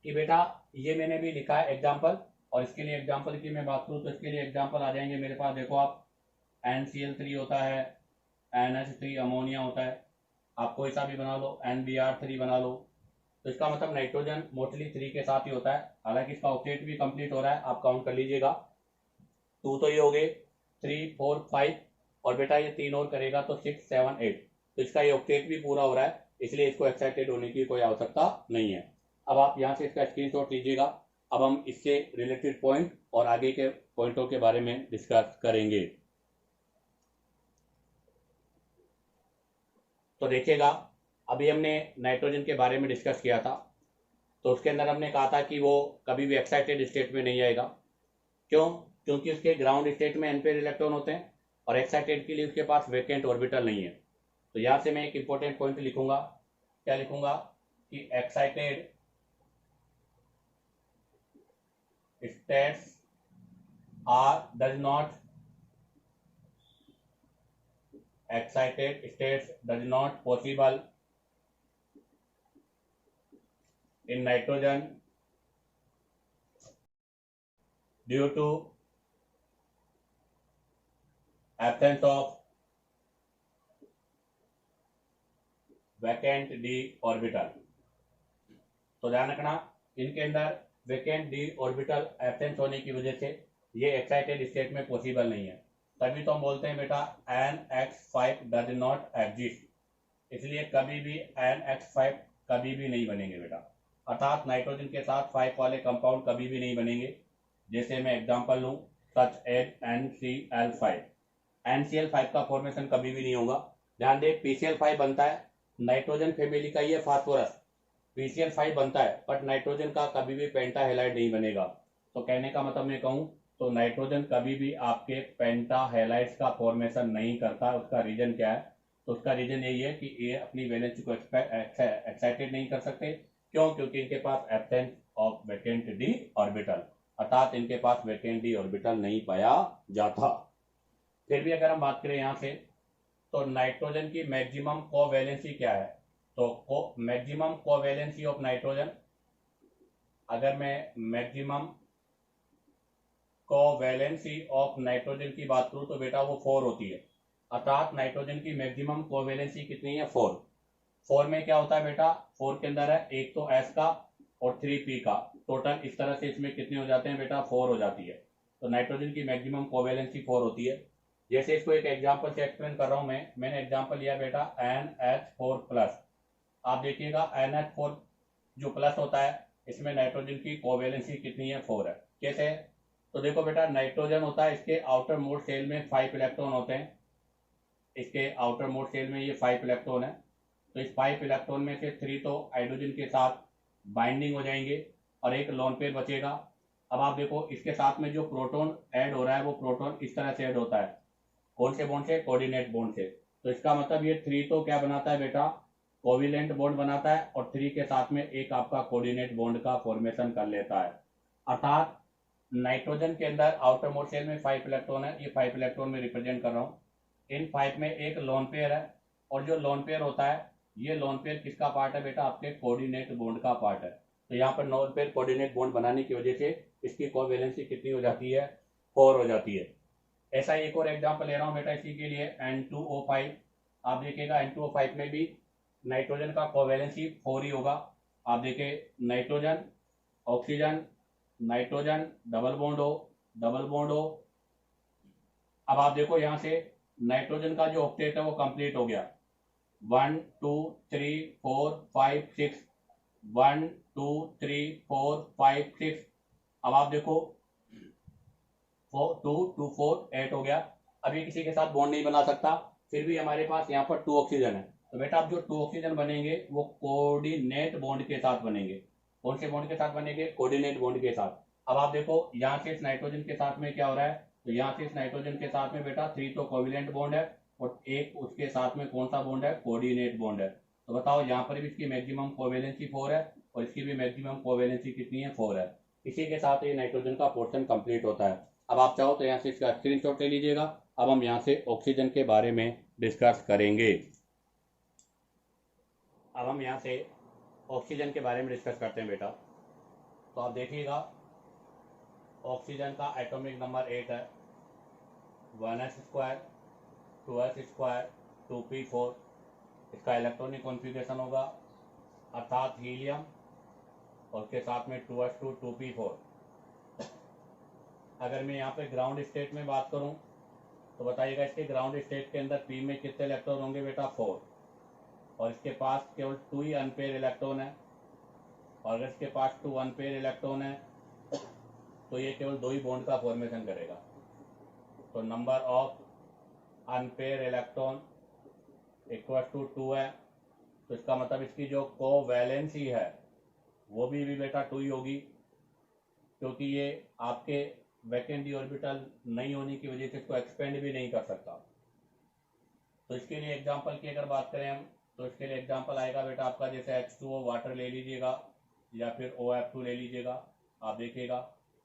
कि बेटा ये मैंने भी लिखा है एग्जाम्पल, और इसके लिए एग्जाम्पल की मैं बात करूँ तो इसके लिए एग्जाम्पल आ जाएंगे मेरे पास। देखो आप, NCl3 होता है, NH3 अमोनिया होता है, आप कोई सा भी बना लो, NBr3 बना लो। तो इसका मतलब नाइट्रोजन मोस्टली 3 के साथ ही होता है, हालांकि इसका ऑक्टेट भी कंप्लीट हो रहा है, आप काउंट कर लीजिएगा। 2 तो ये हो गए, 3, 4, 5, और बेटा ये 3 और करेगा तो 6, 7, 8। तो इसका ये ऑक्टेट भी पूरा हो रहा है, इसलिए इसको एक्साइटेड होने की कोई आवश्यकता नहीं है। अब आप यहाँ से इसका स्क्रीनशॉट लीजिएगा। अब हम इससे रिलेटेड पॉइंट और आगे के पॉइंटों के बारे में डिस्कस करेंगे। तो देखिएगा, अभी हमने नाइट्रोजन के बारे में डिस्कस किया था, तो उसके अंदर हमने कहा था कि वो कभी भी एक्साइटेड स्टेट में नहीं आएगा। क्यों, क्योंकि उसके ग्राउंड स्टेट में एनपेयर इलेक्ट्रॉन होते हैं, और एक्साइटेड के लिए उसके पास वैकेंट ऑर्बिटल नहीं है। तो यहां से मैं एक इंपॉर्टेंट पॉइंट लिखूंगा, क्या लिखूंगा कि excited states does not possible in nitrogen due to absence of vacant D orbital. तो ध्यान रखना, इनके अंदर वैकेंट डी ऑर्बिटल एब्सेंस होने की वजह से ये एक्साइटेड स्टेट में पॉसिबल नहीं है। तभी तो हम बोलते हैं बेटा NX5 डज नॉट एग्जिस्ट, इसलिए कभी भी NX5 कभी भी नहीं बनेंगे बेटा, अर्थात नाइट्रोजन के साथ 5 वाले कंपाउंड कभी भी नहीं बनेंगे। जैसे मैं एग्जांपल लूं, सच एज NCl5, NCl5 का फॉर्मेशन कभी भी नहीं होगा। ध्यान दे, PCl5 बनता है, नाइट्रोजन फैमिली का ये फास्फोरस PCl5 बनता है, बट नाइट्रोजन का कभी भी पेंटा हेलाइड नहीं बनेगा। तो कहने का मतलब मैं कहूँ तो नाइट्रोजन कभी भी आपके पेंटा हेलाइड्स का फॉर्मेशन नहीं करता। उसका रीजन क्या है? तो उसका रीजन यही है कि ये अपनी वैलेंसी को एक्साइटेड नहीं कर सकते। क्यों? क्योंकि इनके पास absence of vacant D orbital, अर्थात इनके पास वैकेंट डी ऑर्बिटल नहीं पाया जाता। फिर भी अगर हम बात करें यहाँ से, तो नाइट्रोजन की मैक्सिमम कोवैलेंसी क्या है? तो मैक्सिमम कोवैलेंसी ऑफ नाइट्रोजन, अगर मैं मैक्सिमम कोवैलेंसी ऑफ नाइट्रोजन की बात करूं तो बेटा वो 4 होती है। अर्थात नाइट्रोजन की मैक्सिमम कोवैलेंसी कितनी है? 4। 4 में क्या होता है बेटा? 4 के अंदर है एक तो S का और 3P का, टोटल इस तरह से इसमें कितने हो जाते हैं बेटा? 4 हो जाती है। तो नाइट्रोजन की मैक्सिमम कोवैलेंसी 4 होती है। जैसे इसको एक एग्जांपल से एक्सप्लेन कर रहा हूं मैंने एग्जांपल लिया बेटा NH4+। आप देखिएगा NH4 जो प्लस होता है, इसमें नाइट्रोजन की कोवैलेंसी कितनी है? 4 है। कैसे? तो देखो बेटा, नाइट्रोजन होता है, इसके आउटर मोस्ट शेल में 5 इलेक्ट्रॉन होते हैं। इसके आउटर मोस्ट शेल में ये 5 इलेक्ट्रॉन है। तो इस 5 इलेक्ट्रॉन में से 3 तो हाइड्रोजन के साथ बाइंडिंग हो जाएंगे और एक लोन पेयर बचेगा। अब आप देखो, इसके साथ में जो प्रोटॉन ऐड हो रहा है वो प्रोटॉन इस तरह से ऐड होता है, कौन से बॉन्ड से? कोऑर्डिनेट बॉन्ड से। तो इसका मतलब ये 3 तो क्या बनाता है बेटा? कोविलेंट बॉन्ड बनाता है, और 3 के साथ में एक आपका कोऑर्डिनेट बॉन्ड का फॉर्मेशन कर लेता है। अर्थात नाइट्रोजन के अंदर आउटर मोस्ट शेल में 5 इलेक्ट्रॉन है, ये 5 इलेक्ट्रॉन में रिप्रेजेंट कर रहा हूँ। इन 5 में एक लोन पेयर है, और जो लोन पेयर होता है, ये लोन पेयर किसका पार्ट है बेटा? आपके कोऑर्डिनेट बॉन्ड का पार्ट है। तो यहाँ पर लोन पेयर कोऑर्डिनेट बॉन्ड बनाने की वजह से इसकी कोवैलेंसी कितनी हो जाती है? 4 हो जाती है। ऐसा एक और एग्जांपल ले रहा हूं बेटा इसी के लिए, N2O5। आप देखिएगा N2O5 में भी नाइट्रोजन का कोवैलेंसी 4 ही होगा। आप देखिए, nitrogen, oxygen, nitrogen, double bond हो, डबल बॉन्ड हो। अब आप देखो यहाँ से नाइट्रोजन का जो ऑक्टेट है वो कंप्लीट हो गया। 1 2 3 4 5 6, 1 2 3 4 5 6। अब आप देखो 2 2 4 8 हो गया। अभी किसी के साथ बॉन्ड नहीं बना सकता, फिर भी हमारे पास यहाँ पर 2 ऑक्सीजन है। तो बेटा अब जो 2 ऑक्सीजन बनेंगे वो कोऑर्डिनेट बॉन्ड के साथ बनेंगे। कौन से बॉन्ड के साथ बनेंगे? कोऑर्डिनेट बॉन्ड के साथ। अब आप देखो यहाँ से इस नाइट्रोजन के साथ में क्या हो रहा है, तो यहाँ से इस नाइट्रोजन के साथ में बेटा 3 तो कोविलेंट बॉन्ड है, और एक उसके साथ में कौन सा बॉन्ड है? कोऑर्डिनेट बॉन्ड है। तो बताओ, यहाँ पर भी इसकी मैक्सिमम कोवेलेंसी 4 है, और इसकी भी मैक्सिमम कोवेलेंसी कितनी है? 4 है। इसी के साथ ये नाइट्रोजन का पोर्शन कंप्लीट होता है। अब आप चाहो तो यहाँ से इसका स्क्रीनशॉट ले लीजिएगा। अब हम यहाँ से ऑक्सीजन के बारे में डिस्कस करेंगे। अब हम यहाँ से ऑक्सीजन के बारे में डिस्कस करते हैं बेटा। तो आप देखिएगा, ऑक्सीजन का एटॉमिक नंबर 8 है, 1s², 2s², 2p4। इसका इलेक्ट्रॉनिक कॉन्फ़िगरेशन होगा, अर्थात हीलियम और उसके साथ में 2s2 2p4। अगर मैं यहाँ पे ग्राउंड स्टेट में बात करूँ तो बताइएगा, इसके ग्राउंड स्टेट के अंदर p में कितने इलेक्ट्रॉन होंगे बेटा? 4। और इसके पास केवल 2 ही अनपेयर इलेक्ट्रॉन है, और अगर इसके पास 2 अनपेयर इलेक्ट्रॉन है तो ये केवल 2 ही बॉन्ड का फॉर्मेशन करेगा। तो number of unpair electron equal to 2 है। तो इसका मतलब इसकी जो कोवैलेंसी है वो भी बेटा 2 ही होगी, क्योंकि ये आपके वैकेंट डी ऑर्बिटल नहीं होने की वजह से इसको एक्सपेंड भी नहीं कर सकता। तो इसके लिए एग्जांपल की अगर बात करें हम, तो इसके लिए एग्जांपल आएगा बेटा आपका, जैसे H2O वाटर ले लीजिएगा, या फिर OF2 ले लीजिएगा। आप देखिएगा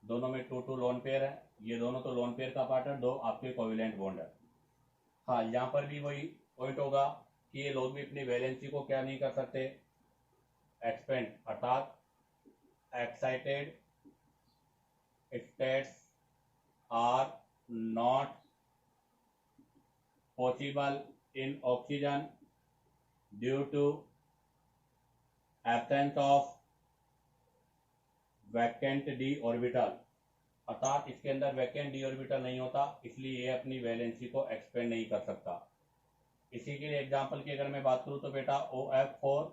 दोनों में 2 2 लोन पेयर है, ये दोनों तो लोन पेयर का पार्ट है, 2 आपके कोविलेंट बॉन्ड है। हाँ, यहाँ पर भी वही पॉइंट होगा कि ये लोग भी अपनी वैलेंसी को क्या नहीं कर सकते? एक्सपेंड, अर्थात excited states are not possible in oxygen due to absence of vacant D orbital, अर्थात इसके अंदर वैकेंट डी ऑर्बिटल नहीं होता, इसलिए ये अपनी वैलेंसी को एक्सपेंड नहीं कर सकता। इसी के लिए एग्जांपल की अगर मैं बात करूं तो बेटा OF4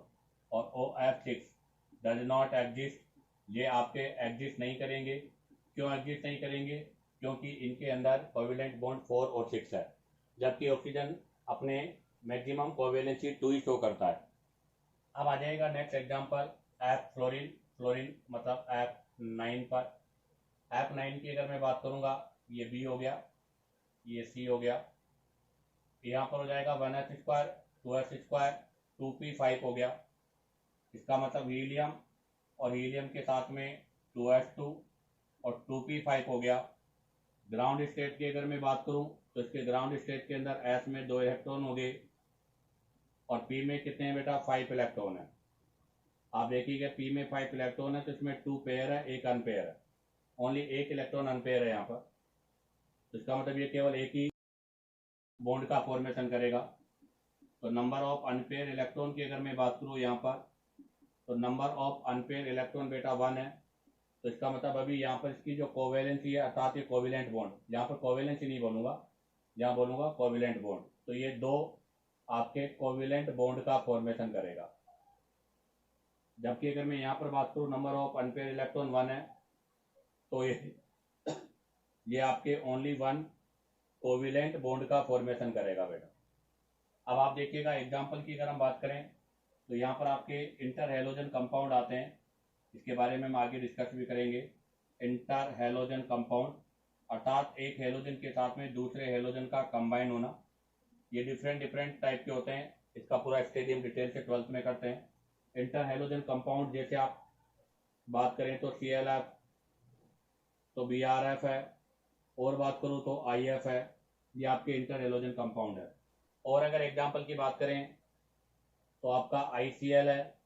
और OF6 डज नॉट एग्जिस्ट, ये आपके एग्जिस्ट नहीं करेंगे। क्यों एग्जिस्ट नहीं करेंगे? क्योंकि इनके अंदर कोवेलेंट बॉन्ड 4 और 6 है, जबकि ऑक्सीजन अपने मैक्सिमम कोवेलेंसी 2 ही शो करता है। अब आ जाएगा next example F fluorine, fluorine मतलब F9 पर। F9 की अगर मैं बात करूंगा, ये B हो गया, ये C हो गया, यहाँ पर हो जाएगा 1s² 2s² 2p5 हो गया। इसका मतलब हीलियम और हीलियम के साथ में 2s2 और 2p5 हो गया। ग्राउंड स्टेट की अगर मैं बात करूं तो इसके ग्राउंड स्टेट के अंदर S में 2 इलेक्ट्रॉन हो गए और P में कितने हैं बेटा? 5 इलेक्ट्रॉन है। आप देखिएगा P में 5 इलेक्ट्रॉन है तो इसमें 2 पेयर है, एक अनपेयर है, ओनली एक इलेक्ट्रॉन अनपेयर है यहाँ पर। तो इसका मतलब ये केवल एक ही बॉन्ड का फॉर्मेशन करेगा। तो नंबर ऑफ अनपेयर इलेक्ट्रॉन की अगर मैं बात करूँ यहाँ पर, तो नंबर ऑफ अनपेयर इलेक्ट्रॉन बेटा 1 है। तो इसका मतलब अभी यहाँ पर इसकी जो कोवेलेंसी है, अर्थात ये कोवेलेंट बॉन्ड, यहाँ पर कोवेलेंसी नहीं बोलूंगा, यहाँ बोलूंगा कोवेलेंट बॉन्ड, तो ये 2 आपके कोवेलेंट बॉन्ड का फॉर्मेशन करेगा। जबकि अगर मैं यहाँ पर बात करूँ नंबर ऑफ अनपेयर इलेक्ट्रॉन 1 है, तो ये आपके ओनली 1 कोवेलेंट बॉन्ड का फॉर्मेशन करेगा बेटा। अब आप देखिएगा एग्जांपल की अगर हम बात करें तो यहाँ पर आपके इंटर हैलोजन कंपाउंड आते हैं, इसके बारे में हम आगे डिस्कस भी करेंगे। इंटर हैलोजन कंपाउंड अर्थात एक हैलोजन के साथ में दूसरे हैलोजन का कंबाइन होना, ये डिफरेंट टाइप के होते हैं। इसका पूरा स्टडी हम डिटेल से 12th में करते हैं। इंटर हैलोजन कंपाउंड जैसे आप बात करें तो ClF, तो BrF है, और बात करूँ तो IF है, ये आपके इंटर हैलोजन कंपाउंड है। और अगर एग्जांपल की बात करें तो आपका ICl है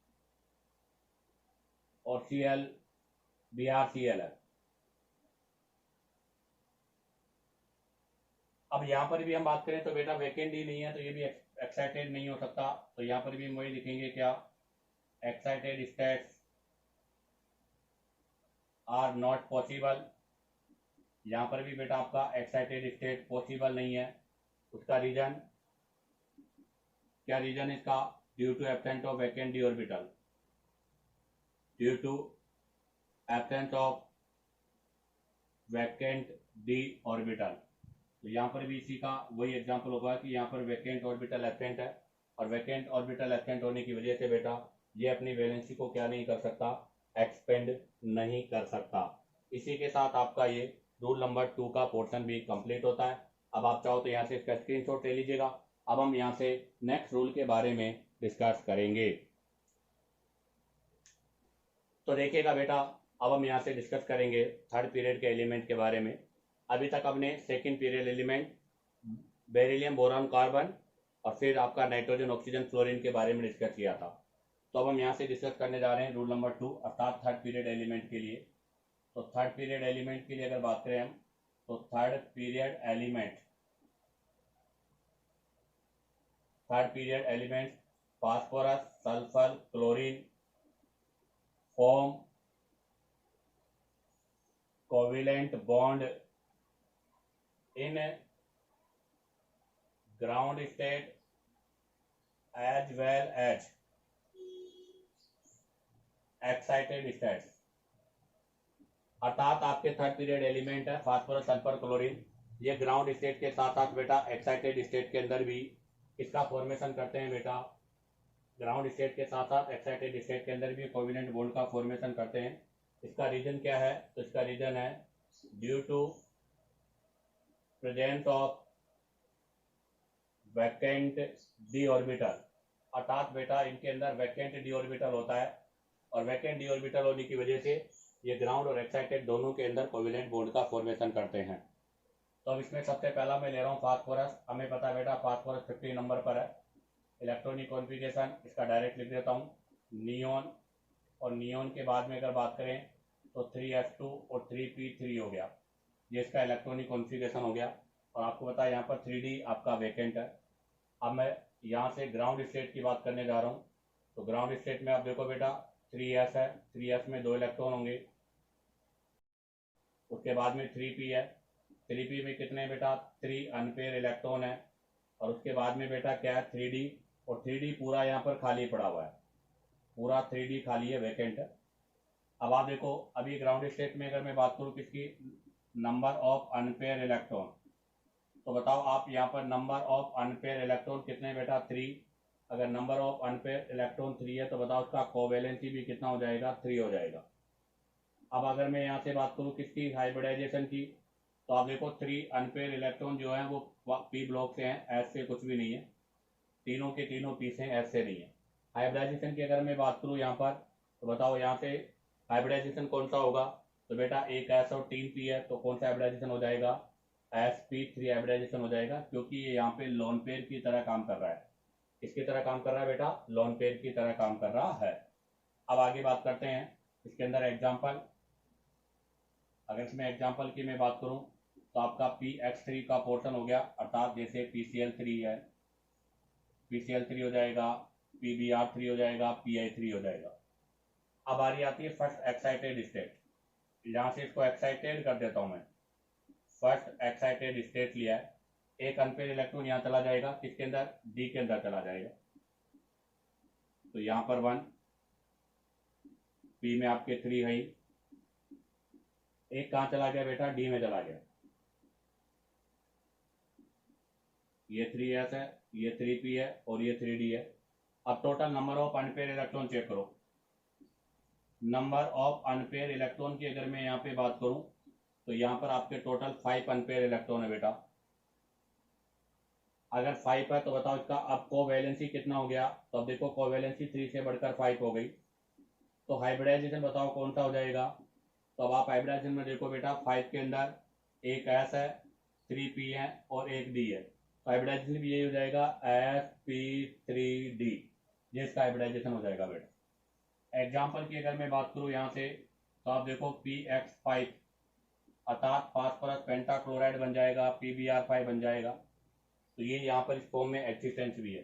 और Cl BrCl है। अब यहाँ पर भी हम बात करें तो बेटा वैकेंट ही नहीं है, तो ये भी एक्साइटेड नहीं हो सकता। तो यहाँ पर भी हम वही लिखेंगे, क्या? Excited states are not possible. यहाँ पर भी बेटा आपका एक्साइटेड स्टेट पॉसिबल नहीं है। उसका रीजन क्या? रीजन इसका due to absence of vacant D orbital, due to absence of vacant D orbital. तो यहाँ पर भी इसी का वही एग्जांपल होगा कि यहाँ पर वैकेंट ऑर्बिटल एब्सेंट है, और वैकेंट ऑर्बिटल एब्सेंट होने की वजह से बेटा ये अपनी वैलेंसी को क्या नहीं कर सकता? एक्सपेंड नहीं कर सकता। इसी के साथ आपका ये रूल नंबर 2 का पोर्शन भी कंप्लीट होता है। अब आप चाहो तो यहाँ से इसका स्क्रीनशॉट ले लीजिएगा। अब हम यहाँ से नेक्स्ट रूल के बारे में डिस्कस करेंगे। तो देखिएगा बेटा, अब हम यहाँ से डिस्कस करेंगे थर्ड पीरियड के एलिमेंट के बारे में। अभी तक हमने second period element beryllium boron carbon और फिर आपका नाइट्रोजन ऑक्सीजन फ्लोरीन के बारे में डिस्कस किया था। तो अब हम यहाँ से डिस्कस करने जा रहे हैं रूल नंबर 2 अर्थात थर्ड पीरियड एलिमेंट के लिए। तो थर्ड पीरियड एलिमेंट के लिए अगर बात करें हम, तो third period element phosphorus, sulphur, chlorine form covalent bond in ground state as well as excited state. अर्थात आपके थर्ड पीरियड एलिमेंट है फास्फोरस, सल्फर, क्लोरीन, ये ग्राउंड स्टेट के साथ साथ बेटा एक्साइटेड स्टेट के अंदर भी इसका फॉर्मेशन करते हैं बेटा। ग्राउंड स्टेट के साथ साथ एक्साइटेड स्टेट के अंदर भी कोवेलेंट बॉन्ड का फॉर्मेशन करते हैं। इसका रीजन क्या है? तो इसका रीजन है due to presence of vacant D orbital, अर्थात बेटा इनके अंदर वैकेंट डी ऑर्बिटल होता है, और वैकेंट डी ऑर्बिटल होने की वजह से ये ग्राउंड और एक्साइटेड दोनों के अंदर कोवेलेंट बॉन्ड का फॉर्मेशन करते हैं। तो अब इसमें सबसे पहला मैं ले रहा हूँ फास्फोरस। हमें पता है बेटा फास्फोरस 50 नंबर पर है। इलेक्ट्रॉनिक कॉन्फ़िगरेशन इसका डायरेक्ट लिख देता हूँ, नियोन, और नियोन के बाद में अगर बात करें तो 3s2 और 3p3 हो गया, ये इसका इलेक्ट्रॉनिक कॉन्फ़िगरेशन हो गया। और आपको पता है यहाँ पर 3d आपका वैकेंट है। अब मैं यहाँ से ग्राउंड स्टेट की बात करने जा रहा हूँ। तो ग्राउंड स्टेट में आप देखो बेटा 3s है, 3s में 2 इलेक्ट्रॉन होंगे। उसके बाद में 3p है, 3p में कितने बेटा 3 अनपेयर इलेक्ट्रॉन है। और उसके बाद में बेटा क्या है 3d, और 3d पूरा यहाँ पर खाली पड़ा हुआ है, पूरा 3d खाली है, वैकेंट है। अब आप देखो अभी ग्राउंड स्टेट में अगर मैं बात करूँ किसकी, नंबर ऑफ अनपेयर इलेक्ट्रॉन, तो बताओ आप यहाँ पर नंबर ऑफ अनपेयर इलेक्ट्रॉन कितने बेटा 3। अगर नंबर ऑफ अनपेयर इलेक्ट्रॉन 3 है तो बताओ उसका कोवेलेंसी भी कितना हो जाएगा, 3 हो जाएगा। अब अगर मैं यहाँ से बात करूँ किसकी, हाइब्रिडाइजेशन की, तो आप देखो 3 अनपेयर इलेक्ट्रॉन जो है वो पी ब्लॉक से हैं, एस से कुछ भी नहीं है, तीनों के तीनों पी से हैं, एस से नहीं है। हाइब्रिडाइजेशन की अगर मैं बात करूँ यहाँ पर, तो बताओ यहाँ से हाइब्रिडाइजेशन कौन सा होगा, तो बेटा एक एस और 3 पी है, तो कौन सा हाइब्रिडाइजेशन हो जाएगा, sp3 हाइब्रिडाइजेशन हो जाएगा, क्योंकि ये यहाँ पे लोन पेयर की तरह काम कर रहा है। किसकी तरह काम कर रहा है बेटा, लोन पेयर की तरह काम कर रहा है। अब आगे बात करते हैं इसके अंदर एग्जाम्पल। अगर इसमें एग्जाम्पल की मैं बात करूं तो आपका px3 का पोर्शन हो गया, अर्थात जैसे pcl3 है, pcl3 हो जाएगा, pbr3 हो जाएगा, pi3 हो जाएगा। अब आ रही आती है फर्स्ट एक्साइटेड स्टेट, यहां से इसको एक्साइटेड कर देता हूं मैं। फर्स्ट एक्साइटेड स्टेट लिया है, एक अनपेयर इलेक्ट्रॉन यहाँ चला जाएगा, किसके अंदर, डी के अंदर चला जाएगा। तो यहाँ पर 1, पी में आपके 3 है, एक कहाँ चला गया बेटा, डी में चला गया। ये 3s है, ये 3p है और ये 3d है। अब total number of unpair electron check करो। नंबर ऑफ अनपेयर इलेक्ट्रॉन की अगर मैं यहाँ पे बात करूं तो यहाँ पर आपके टोटल 5 अनपेयर इलेक्ट्रॉन है बेटा। अगर 5 है तो बताओ इसका अब कोवैलेंसी कितना हो गया, तो अब देखो कोवैलेंसी 3 से बढ़कर 5 हो गई। तो हाइब्रिडाइजेशन बताओ कौन सा हो जाएगा, तो अब आप हाइब्रिडाइजेशन में देखो बेटा 5 के अंदर एक एस है, 3p है और एक डी है, तो हाइब्रिडाइजेशन भी यही हो जाएगा sp3d, ये इसका हाइब्रिडाइजेशन हो जाएगा बेटा। एग्जाम्पल की अगर मैं बात करूँ यहाँ से, तो आप देखो px5 अर्थात फास्फोरस पेंटाक्लोराइड बन जाएगा, pbr5 बन जाएगा। तो ये यहाँ पर इस फॉर्म में एक्सिस्टेंस भी है।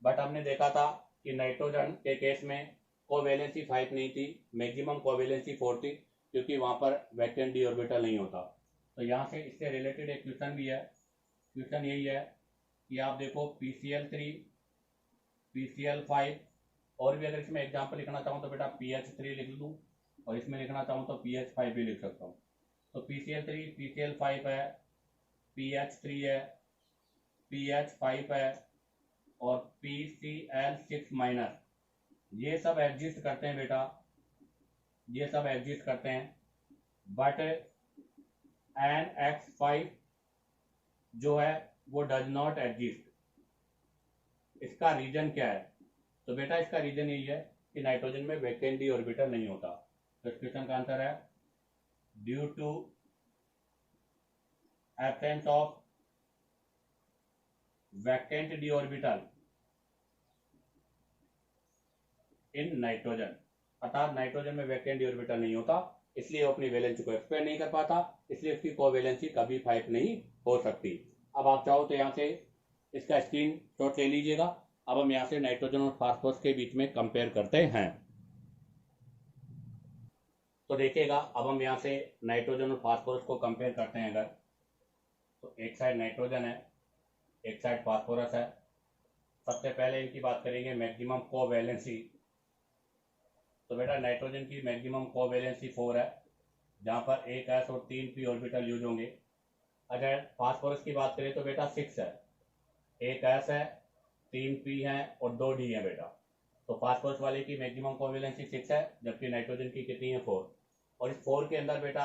बट हमने देखा था कि नाइट्रोजन के केस में कोवेलेंसी 5 नहीं थी, मैक्सिमम कोवेलेंसी 4 थी, क्योंकि वहाँ पर वैकेंट डी ऑर्बिटल नहीं होता। तो यहाँ से इससे रिलेटेड एक क्वेश्चन भी है। क्वेश्चन यही है कि आप देखो pcl3, pcl5, और भी अगर इसमें एग्जाम्पल लिखना चाहूँ तो बेटा ph3 लिख लूँ, और इसमें लिखना चाहूँ तो ph5 भी लिख सकता हूँ। तो pcl3 pcl5 है, ph3 है, ph5 है और pcl6 माइनस, ये सब एग्जिस्ट करते हैं बेटा, ये सब एग्जिस्ट करते हैं। बट NX5 जो है वो डज नॉट एग्जिस्ट। इसका रीजन क्या है, तो बेटा इसका रीजन यही है कि नाइट्रोजन में वैकेंट डी ऑर्बिटल नहीं होता। तो इस क्वेश्चन का आंसर है due to absence of vacant D orbital in nitrogen, अर्थात नाइट्रोजन में वैकेंट डी ऑर्बिटल नहीं होता, इसलिए वो अपनी वैलेंसी को एक्सपेंड नहीं कर पाता, इसलिए उसकी कोवैलेंसी कभी 5 नहीं हो सकती। अब आप चाहो तो यहाँ से इसका स्क्रीन शॉट ले लीजिएगा। अब हम यहाँ से नाइट्रोजन और फास्फोरस के बीच में कंपेयर करते हैं। तो देखिएगा अब हम यहाँ से नाइट्रोजन और फास्फोरस को कंपेयर करते हैं अगर, तो एक साइड नाइट्रोजन है, एक साइड फास्फोरस है। सबसे पहले इनकी बात करेंगे मैक्सिमम कोवैलेंसी। तो बेटा नाइट्रोजन की मैक्सिमम कोवैलेंसी 4 है, जहाँ पर एक एस और 3 पी ऑर्बिटल यूज होंगे। अगर फास्फोरस की बात करें तो बेटा 6 है, एक एस है, 3 पी है और 2 डी है बेटा। तो फास्फोरस वाले की मैक्सिमम कोवैलेंसी 6 है, जबकि नाइट्रोजन की कितनी है 4। और इस 4 के अंदर बेटा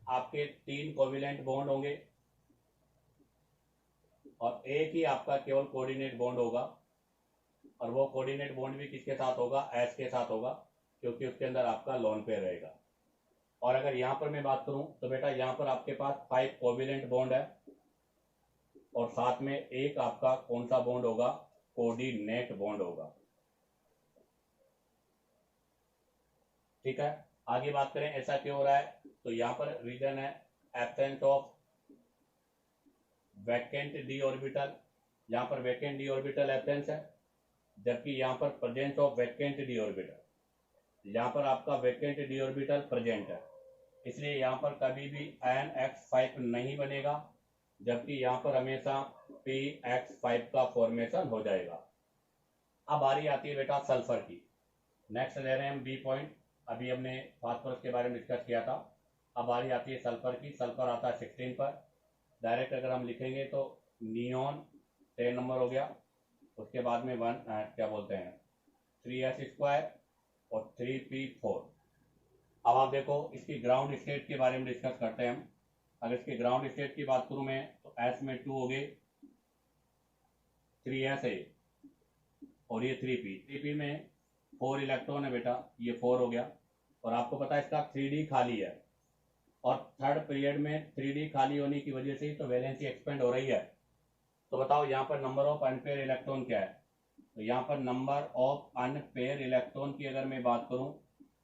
आपके 3 कोविलेंट बॉन्ड होंगे और एक ही आपका केवल कोऑर्डिनेट बॉन्ड होगा, और वो कोऑर्डिनेट बॉन्ड भी किसके साथ होगा, एस के साथ होगा, क्योंकि उसके अंदर आपका लोन पेयर रहेगा। और अगर यहाँ पर मैं बात करूं तो बेटा यहाँ पर आपके पास 5 कोविलेंट बॉन्ड है और साथ में एक आपका कौन सा बॉन्ड होगा, कोऑर्डिनेट बॉन्ड होगा। ठीक है, आगे बात करें ऐसा क्यों हो रहा है, तो यहाँ पर रीजन है absence of vacant D orbital यहाँ पर वैकेंट डी ऑर्बिटल एब्सेंस है, जबकि यहाँ पर presence of vacant D orbital, यहाँ पर आपका वैकेंट डी ऑर्बिटल प्रेजेंट है, इसलिए यहाँ पर कभी भी NX5 नहीं बनेगा, जबकि यहाँ पर हमेशा PX5 का फॉर्मेशन हो जाएगा। अब बारी आती है बेटा सल्फर की। नेक्स्ट ले रहे हैं हम बी पॉइंट। अभी हमने फास्फोरस के बारे में डिस्कस किया था। अब बारी आती है सल्फर की। सल्फर आता है 16 पर। डायरेक्ट अगर हम लिखेंगे तो नियोन 10 नंबर हो गया, उसके बाद में क्या बोलते हैं 3s² और 3p4। अब आप देखो इसकी ग्राउंड स्टेट के बारे में डिस्कस करते हैं हम। अगर इसकी ग्राउंड स्टेट की बात करूं मैं तो s में 2 हो गए, 3s और ये 3p में 4 इलेक्ट्रॉन है बेटा, ये 4 हो गया। और आपको पता है इसका 3d खाली है, और थर्ड पीरियड में 3d खाली होने की वजह से ही तो वैलेंसी एक्सपेंड हो रही है। तो बताओ यहाँ पर नंबर ऑफ अनपेयर इलेक्ट्रॉन क्या है? तो यहाँ पर नंबर ऑफ अनपेयर इलेक्ट्रॉन की अगर मैं बात करूं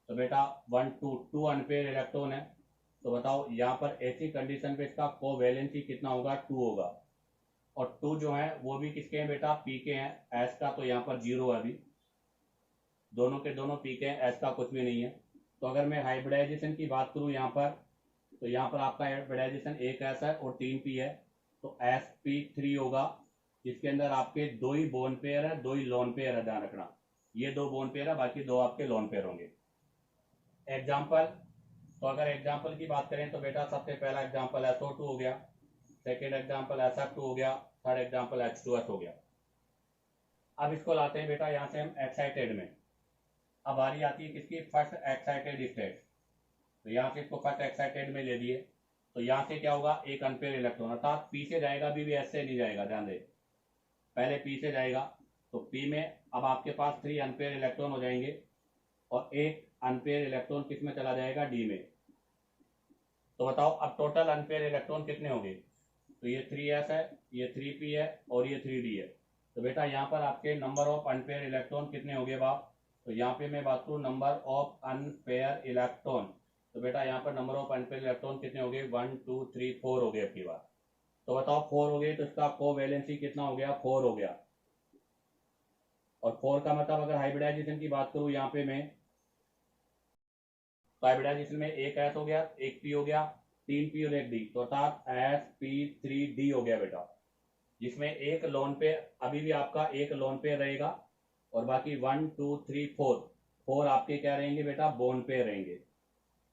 तो बेटा 2 अनपेयर इलेक्ट्रॉन है। तो बताओ यहाँ पर ऐसी कंडीशन पे इसका कोवैलेंसी कितना होगा? 2 होगा। और 2 जो है वो भी किसके हैं बेटा? पी के हैं। एस का तो यहाँ पर 0 है, अभी दोनों के दोनों पी के हैं, एस का कुछ भी नहीं है। तो अगर मैं हाइब्रिडाइजेशन की बात करूं यहाँ पर, तो यहाँ पर आपका हाइब्रिडाइजेशन 1 एस है और 3 पी है, तो sp3 होगा, जिसके अंदर आपके 2 ही बोन पेयर है, 2 ही लोन पेयर है। ध्यान रखना, ये 2 बोन पेयर है, बाकी 2 आपके लोन पेयर होंगे। एग्जाम्पल, तो अगर एग्जाम्पल की बात करें तो बेटा सबसे पहला एग्जाम्पल SO2 हो गया, सेकेंड एग्जाम्पल SF2 हो गया, थर्ड एग्जाम्पल H2S हो गया। अब इसको लाते हैं बेटा यहाँ से हम एक्साइटेड में। अब बारी आती है किसकी? First excited state. तो यहाँ से इसको फर्स्ट एक्साइटेड में ले दिए, तो यहाँ से क्या होगा? एक अनपेयर इलेक्ट्रॉन, अर्थात पी से जाएगा, भी एस से नहीं जाएगा। ध्यान दे, पहले पी से जाएगा, तो पी में अब आपके पास 3 अनपेयर इलेक्ट्रॉन हो जाएंगे, और एक अनपेयर इलेक्ट्रॉन किस में चला जाएगा? डी में। तो बताओ अब टोटल अनपेयर इलेक्ट्रॉन कितने हो गए? तो ये 3s है, ये 3p है और ये 3d है। तो बेटा यहाँ पर आपके नंबर ऑफ अनपेयर इलेक्ट्रॉन कितने हो गए बाप? तो यहाँ पे मैं बात करूँ नंबर ऑफ अनपेयर इलेक्ट्रॉन, तो बेटा यहाँ पर नंबर ऑफ अनपेयर इलेक्ट्रॉन कितने हो गए? 1 2 3 4 हो गए अपनी बार। तो बताओ 4 हो गए, तो इसका कोवैलेंसी कितना हो गया? 4 हो गया। और 4 का मतलब अगर हाइब्रिडाइजेशन की बात करूँ यहाँ पे मैं, तो हाइब्रिडाइजेशन में एक एस हो गया, एक पी हो गया, 3 पी और एक डी, तो अर्थात sp3d हो गया बेटा, जिसमें एक लोन पे अभी भी आपका एक लोन पे रहेगा, और बाकी 1 2 3 4 आपके क्या रहेंगे बेटा? बोन पे रहेंगे।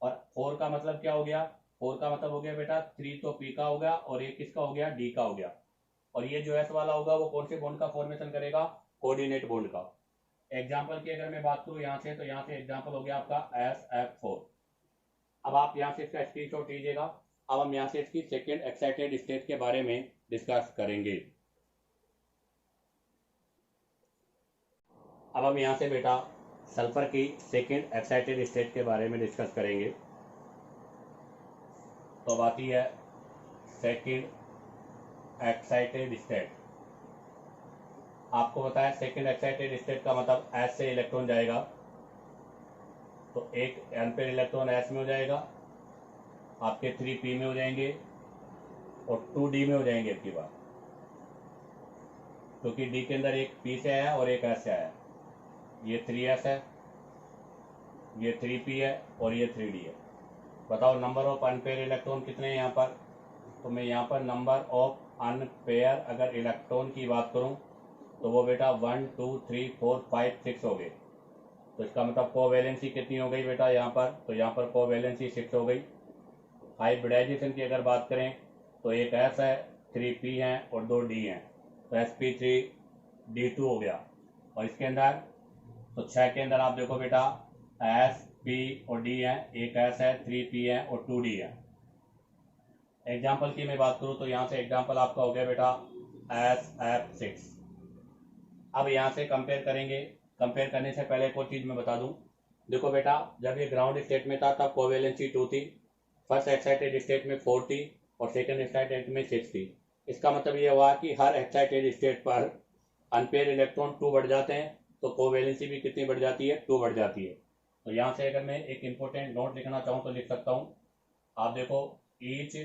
और 4 का मतलब क्या हो गया? 4 का मतलब हो गया बेटा 3 तो पी का हो गया, और एक किसका हो गया? डी का हो गया। और ये जो एस वाला होगा वो कौन से बॉन्ड का फॉर्मेशन करेगा? कोऑर्डिनेट बॉन्ड का। एग्जाम्पल की अगर मैं बात करूं यहाँ से, तो यहाँ से एग्जाम्पल हो गया आपका SF4। अब आप यहाँ से इसका स्क्रीनशॉट लीजिएगा। अब हम यहाँ से इसकी सेकेंड एक्साइटेड स्टेट के बारे में डिस्कस करेंगे। अब हम यहाँ से बेटा सल्फर की सेकेंड एक्साइटेड स्टेट के बारे में डिस्कस करेंगे। तो अब आती है सेकेंड एक्साइटेड स्टेट। आपको बताया सेकेंड एक्साइटेड स्टेट का मतलब एस से इलेक्ट्रॉन जाएगा, तो एक अनपेयर इलेक्ट्रॉन एस में हो जाएगा, आपके 3p में हो जाएंगे और 2d में हो जाएंगे आपकी बात, क्योंकि डी के अंदर एक p से आया और एक s से आया। ये 3s है, ये 3p है और ये 3d है। बताओ नंबर ऑफ अनपेयर इलेक्ट्रॉन कितने हैं यहाँ पर? तो मैं यहाँ पर नंबर ऑफ अनपेयर अगर इलेक्ट्रॉन की बात करूँ तो वो बेटा 1 2 3 4 5 6 हो गए। तो इसका मतलब कोवैलेंसी कितनी हो गई बेटा यहाँ पर? तो यहाँ पर कोवैलेंसी 6 हो गई। हाइब्रिडाइजेशन की अगर बात करें तो एक एस है, 3p है और 2d हैं, तो sp3d2 हो गया। और इसके अंदर तो 6 के अंदर आप देखो बेटा s p और d है, एक s है, 3p है और 2d है। एग्जाम्पल की मैं बात करूं तो यहाँ से एग्जाम्पल आपका हो गया बेटा SF6। अब यहाँ से कंपेयर करेंगे। कंपेयर करने से पहले एक और चीज मैं बता दूं, देखो बेटा जब ये ग्राउंड स्टेट में था तब कोवैलेंसी 2 थी, फर्स्ट एक्साइटेड स्टेट में 4 थी और सेकंड एक्साइटेड में 6 थी। इसका मतलब ये हुआ कि हर एक्साइटेड स्टेट पर अनपेयर इलेक्ट्रॉन 2 बढ़ जाते हैं, तो कोवैलेंसी भी कितनी बढ़ जाती है? 2 बढ़ जाती है। तो यहाँ से अगर मैं एक इंपॉर्टेंट नोट लिखना चाहूँ तो लिख सकता हूँ। आप देखो ईच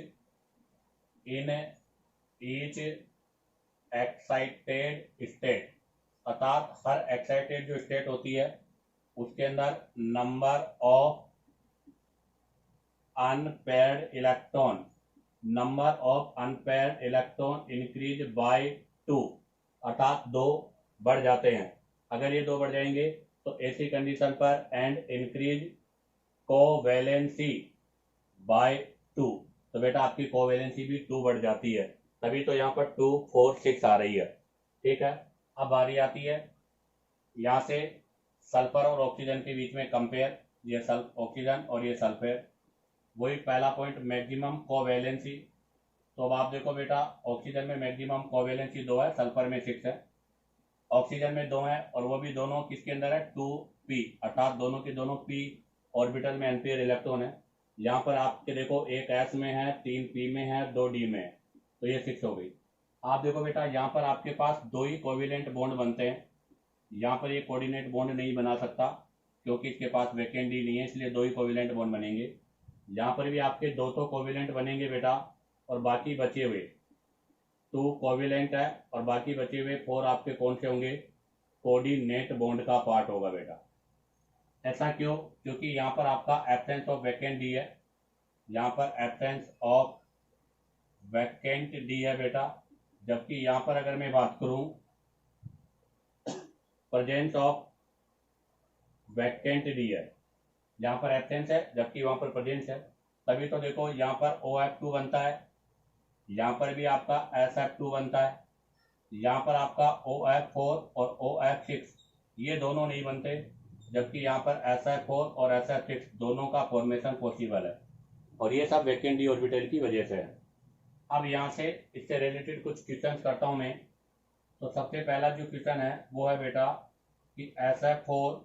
एक्साइटेड स्टेट, अर्थात हर एक्साइटेड जो स्टेट होती है उसके अंदर number of unpaired electron increase by 2, अर्थात 2 बढ़ जाते हैं। अगर ये 2 बढ़ जाएंगे तो ऐसी कंडीशन पर एंड इंक्रीज कोवैलेंसी बाय 2, तो बेटा आपकी कोवैलेंसी भी 2 बढ़ जाती है, तभी तो यहाँ पर 2, 4, 6 आ रही है। ठीक है, अब बारी आती है यहाँ से सल्फर और ऑक्सीजन के बीच में कंपेयर, ये ऑक्सीजन और ये सल्फर, वही पहला पॉइंट मैक्सिमम कोवैलेंसी। तो अब आप देखो बेटा, ऑक्सीजन में मैक्सिमम कोवैलेंसी 2 है, सल्फर में 6 है, ऑक्सीजन में 2 है, और वो भी दोनों किसके अंदर है, 2p, अर्थात दोनों के दोनों p ऑर्बिटल में एनपेयर इलेक्ट्रॉन है। यहाँ पर आपके देखो एक s में है, 3 p में है, 2 d में है, तो ये 6 हो गई। आप देखो बेटा यहाँ पर आपके पास 2 ही कोविलेंट बॉन्ड बनते हैं, यहाँ पर ये कोऑर्डिनेट बॉन्ड नहीं बना सकता क्योंकि इसके पास वैकेंट डी नहीं है, इसलिए 2 ही कोविलेंट बॉन्ड बनेंगे। यहाँ पर भी आपके 2 तो कोविलेंट बनेंगे बेटा, और बाकी बचे हुए 2 कोविलेंट है, और बाकी बचे हुए 4 आपके कौन से होंगे, कोऑर्डिनेट बॉन्ड का पार्ट होगा बेटा। ऐसा क्यों, क्योंकि यहाँ पर आपका एब्सेंस ऑफ वैकेंट डी है, यहाँ पर एब्सेंस ऑफ वैकेंट डी है बेटा, जबकि यहाँ पर अगर मैं बात करूं प्रेजेंस ऑफ वैकेंट डी है, यहाँ पर एब्सेंस है जबकि वहां पर प्रेजेंस है, तभी तो देखो यहाँ पर OF2 बनता है, यहाँ पर भी आपका SF2 बनता है, यहाँ पर आपका OF4 और OF6 ये दोनों नहीं बनते, जबकि यहाँ पर SF4 और SF6 दोनों का फॉर्मेशन पॉसिबल है, और ये सब वैकेंट डी ऑर्बिटल की वजह से है। अब यहाँ से इससे रिलेटेड कुछ क्वेश्चन करता हूँ मैं। तो सबसे पहला जो क्वेश्चन है वो है बेटा कि SF4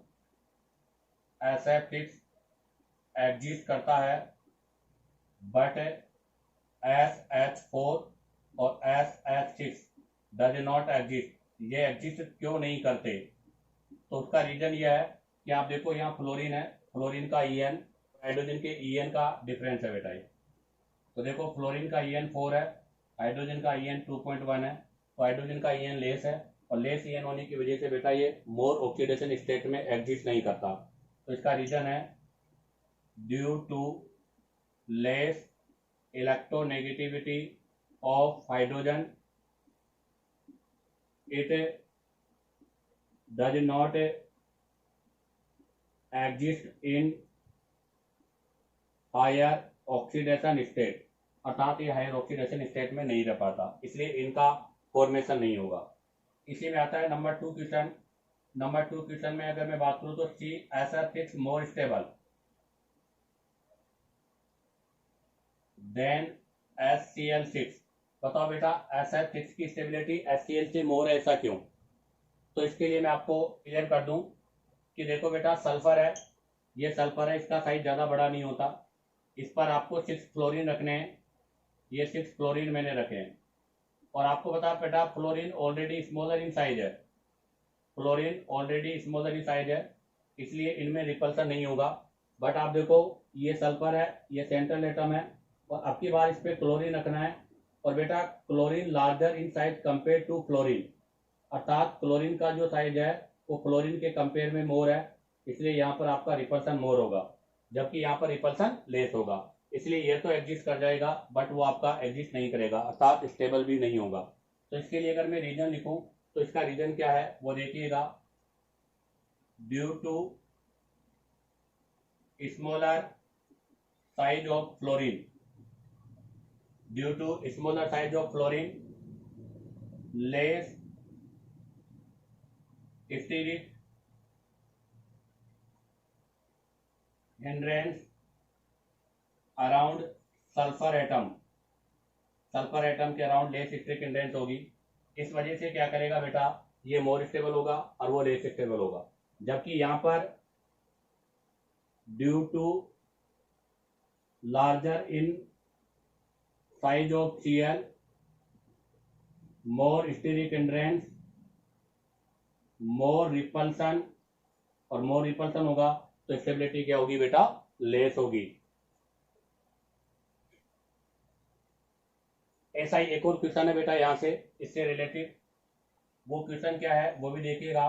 SF6 एग्जिस्ट करता है, बट SH4 और SH6 डज नॉट एग्जिस्ट, ये एग्जिस्ट क्यों नहीं करते? तो उसका रीजन यह है कि आप देखो यहाँ फ्लोरीन है, फ्लोरीन का EN हाइड्रोजन के EN का डिफरेंस है बेटा ये। तो देखो फ्लोरीन का EN 4 है, हाइड्रोजन का EN 2.1 है, तो हाइड्रोजन का EN लेस है, और लेस EN होने की वजह से बेटा ये मोर ऑक्सीडेशन स्टेट में एग्जिस्ट नहीं करता। तो इसका रीजन है due to less electronegativity of hydrogen, it does not exist in higher oxidation state, अर्थात ये हायर ऑक्सीडेशन स्टेट में नहीं रह पाता, इसलिए इनका फॉर्मेशन नहीं होगा। इसी में आता है नंबर 2 क्वेश्चन। नंबर 2 क्वेश्चन में अगर मैं बात करूं तो CSF6 more stable then HCl6, बताओ बेटा SF6 की स्टेबिलिटी HCl से मोर है, ऐसा क्यों? तो इसके लिए मैं आपको क्लियर कर दूं कि देखो बेटा सल्फर है, ये सल्फर है, इसका साइज ज़्यादा बड़ा नहीं होता, इस पर आपको 6 फ्लोरीन रखने हैं, ये 6 फ्लोरीन मैंने रखे हैं, और आपको बता बेटा fluorine already smaller in size है, fluorine already smaller in size है, इसलिए इनमें रिपल्सन नहीं होगा। बट आप देखो ये सल्फर है, ये सेंट्रल एटम है, और अब की बार इस पर क्लोरीन रखना है, और बेटा chlorine larger in size compare to fluorine, अर्थात क्लोरीन का जो साइज है वो फ्लोरीन के कंपेयर में मोर है, इसलिए यहाँ पर आपका रिपल्सन मोर होगा, जबकि यहाँ पर रिपल्सन लेस होगा, इसलिए ये तो एग्जिस्ट कर जाएगा बट वो आपका एग्जिस्ट नहीं करेगा, अर्थात स्टेबल भी नहीं होगा। तो इसके लिए अगर मैं रीजन लिखूं तो इसका रीजन क्या है वो देखिएगा, due to smaller size of fluorine, due to smaller size of fluorine, less steric hindrance around sulphur atom, sulphur atom के अराउंड लेस स्टीरिक हिंड्रेंस होगी, इस वजह से क्या करेगा बेटा ये मोर स्टेबल होगा और वो लेस स्टेबल होगा, जबकि यहां पर due to larger in size of Cl more steric hindrance, more repulsion, और मोर रिपल्सन होगा तो स्टेबिलिटी क्या होगी बेटा लेस होगी। ऐसा ही एक और क्वेश्चन है बेटा यहाँ से इससे रिलेटेड, वो क्वेश्चन क्या है वो भी देखिएगा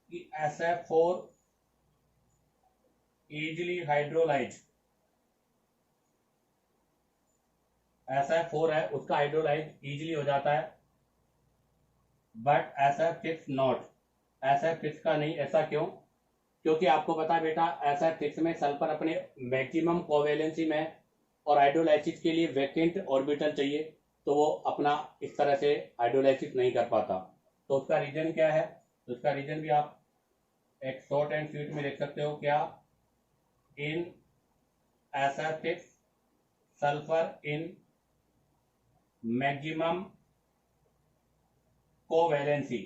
कि SF4 इजिली हाइड्रोलाइज, SF4 है उसका हाइड्रोलाइज इजिली हो जाता है, बट SF6 नॉट, SF6 का नहीं। ऐसा क्यों? क्योंकि आपको पता है बेटा SF6 में सल्फर अपने मैक्सिमम कोवेलेंसी में और हाइड्रोलाइसिस के लिए वैकेंट ऑर्बिटल चाहिए, तो वो अपना इस तरह से हाइड्रोलाइसिस नहीं कर पाता। तो उसका रीजन क्या है? तो उसका रीजन भी आप एक शॉर्ट एंड स्वीट में देख सकते हो। क्या? इन SF6 sulphur in maximum covalency,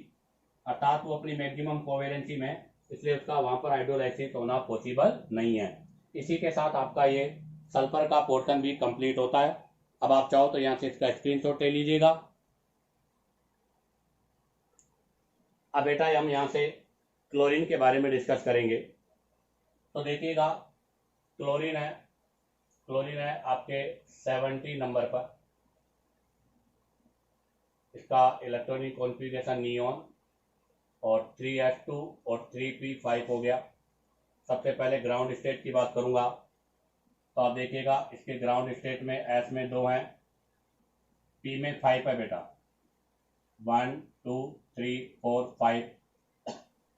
अर्थात वो अपनी मैक्सिमम कोवेलेंसी में, इसलिए उसका वहां पर हाइड्रोलाइसिस होना पॉसिबल नहीं है। इसी के साथ आपका ये सल्फर का पोर्शन भी कंप्लीट होता है। अब आप चाहो तो यहाँ से इसका स्क्रीनशॉट ले लीजिएगा। अब बेटा हम यहाँ से क्लोरीन के बारे में डिस्कस करेंगे। तो देखिएगा क्लोरीन है आपके 70 नंबर पर, इसका इलेक्ट्रॉनिक कॉन्फ़िगरेशन नियॉन और 3s2 और 3p5 हो गया। सबसे पहले ग्राउंड स्टेट की बात करूंगा, तो आप देखिएगा इसके ग्राउंड स्टेट में S में 2 हैं, P में 5 है बेटा, 1 2 3 4 5,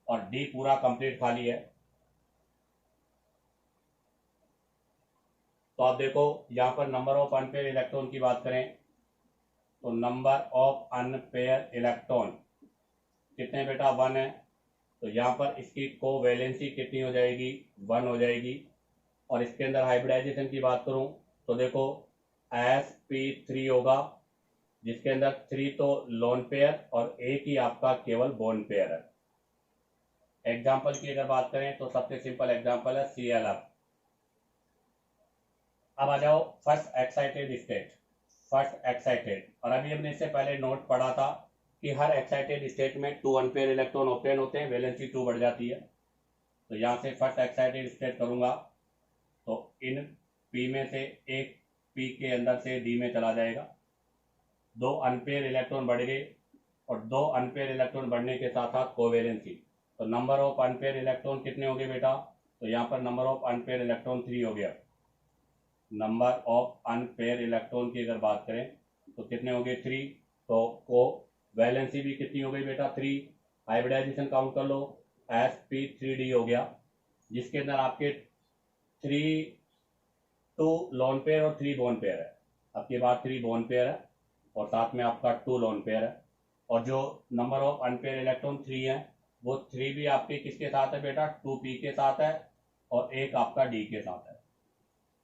और D पूरा कंप्लीट खाली है। तो आप देखो यहाँ पर नंबर ऑफ अनपेयर इलेक्ट्रॉन की बात करें तो नंबर ऑफ अनपेयर इलेक्ट्रॉन कितने बेटा? 1 है। तो यहाँ पर इसकी कोवैलेंसी कितनी हो जाएगी? 1 हो जाएगी। और इसके अंदर हाइब्रिडाइजेशन की बात करूं तो देखो sp3 होगा, जिसके अंदर 3 तो लोन पेयर और एक ही आपका केवल बोन पेयर है। एग्जाम्पल की अगर बात करें तो सबसे सिंपल एग्जाम्पल है ClF। अब आ जाओ first excited state, first excited. और अभी हमने इससे पहले नोट पढ़ा था कि हर एक्साइटेड स्टेट में 2 अनपेयर इलेक्ट्रॉन ऑब्टेन होते हैं, वैलेंसी 2 बढ़ जाती है। तो यहाँ से फर्स्ट एक्साइटेड स्टेट करूंगा तो इन P में से एक P के अंदर से D में चला जाएगा, 2 अनपेयर इलेक्ट्रॉन बढ़ गए, और 2 अनपेयर इलेक्ट्रॉन बढ़ने के साथ साथ कोवेलेंसी। तो नंबर ऑफ अनपेयर इलेक्ट्रॉन कितने हो गए बेटा? तो यहाँ पर नंबर ऑफ अनपेयर इलेक्ट्रॉन 3 हो गया। नंबर ऑफ अनपेयर इलेक्ट्रॉन की अगर बात करें तो कितने हो गए? 3। तो कोवेलेंसी भी कितनी हो गई बेटा? 3। हाइब्रिडाइजेशन काउंट कर लो, sp3d हो गया, जिसके अंदर आपके 2 लोन पेयर और 3 बोन पेयर है। आपके पास 3 बोन पेयर है और साथ में आपका 2 लोन पेयर है। और जो नंबर ऑफ अनपेयर इलेक्ट्रॉन 3 है वो 3 भी आपके किसके साथ है बेटा? 2p के साथ है और एक आपका d के साथ है।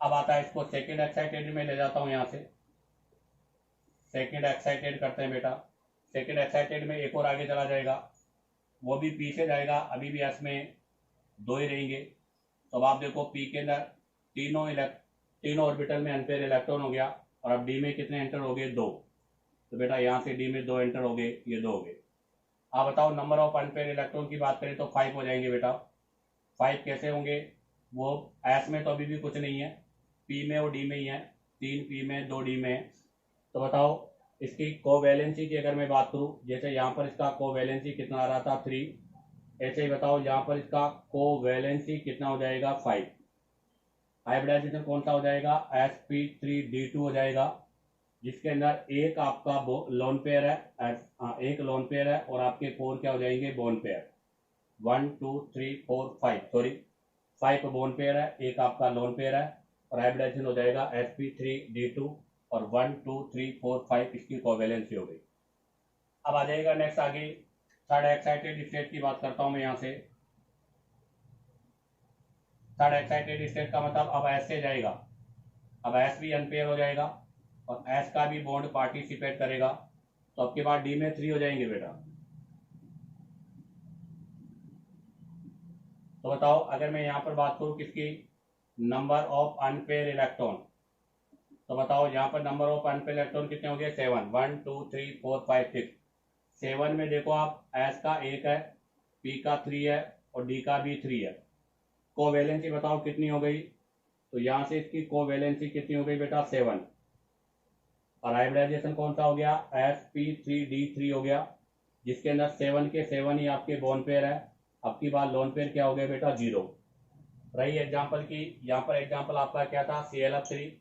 अब आता है इसको सेकेंड एक्साइटेड में ले जाता हूं, यहाँ से सेकेंड एक्साइटेड करते हैं बेटा। सेकेंड एक्साइटेड में एक और आगे चला जाएगा, वो भी P से जाएगा, अभी भी S में 2 ही रहेंगे। तो अब आप देखो P के अंदर तीनों ऑर्बिटल में अनपेयर इलेक्ट्रॉन हो गया, और अब D में कितने एंटर हो गए? 2। तो बेटा यहाँ से D में 2 एंटर हो गए, ये 2 हो गए। आप बताओ नंबर ऑफ अनपेयर इलेक्ट्रॉन की बात करें तो 5 हो जाएंगे बेटा। 5 कैसे होंगे? वो S में तो अभी भी कुछ नहीं है, P में और D में ही है, 3 P में 2 D में है। तो बताओ इसकी कोवैलेंसी की अगर मैं बात करूं, जैसे यहाँ पर इसका कोवैलेंसी कितना आ रहा था? 3। ऐसे ही बताओ यहाँ पर इसका कोवैलेंसी कितना हो जाएगा? 5। हाइब्रिडाइजेशन कौन सा हो जाएगा? sp3d2 हो जाएगा, जिसके अंदर एक आपका लोन पेयर है, एक लोन पेयर है, और आपके 4 क्या हो जाएंगे? Bone pair. 1 2 3 4 5, sorry 5 bone pair है, एक आपका लोन पेयर है, और हाइब्रिडाइजेशन हो जाएगा sp3d2, और 1 2 3 4 5 इसकी कोवेलेंसी हो गई। अब आ जाएगा नेक्स्ट आगे थर्ड एक्साइटेड स्टेट की बात करता हूं मैं यहाँ से। थर्ड एक्साइटेड स्टेट का मतलब अब S से जाएगा, अब S भी अनपेयर हो जाएगा और S का भी बॉन्ड पार्टिसिपेट करेगा। तो आपके पास D में 3 हो जाएंगे बेटा। तो बताओ अगर मैं यहाँ पर बात करूँ किसकी? Number of unpair electron. तो बताओ यहाँ पर नंबर ऑफ अनपेयर इलेक्ट्रॉन कितने हो गए? 7। 1 2 3 4 5 6। 7 में देखो आप S का 1 है, P का 3 है और D का भी 3 है। कोवेलेंसी बताओ कितनी हो गई? तो यहाँ से इसकी कोवेलेंसी कितनी हो गई बेटा? 7। और हाइब्रिडाइजेशन कौन सा हो गया? sp3d3 हो गया, जिसके अंदर 7 के 7 ही आपके बोन पेयर है। अब की बार लोन पेयर क्या हो गया बेटा, 0। रही एग्जाम्पल की, यहाँ पर एग्जाम्पल आपका क्या था, ClF3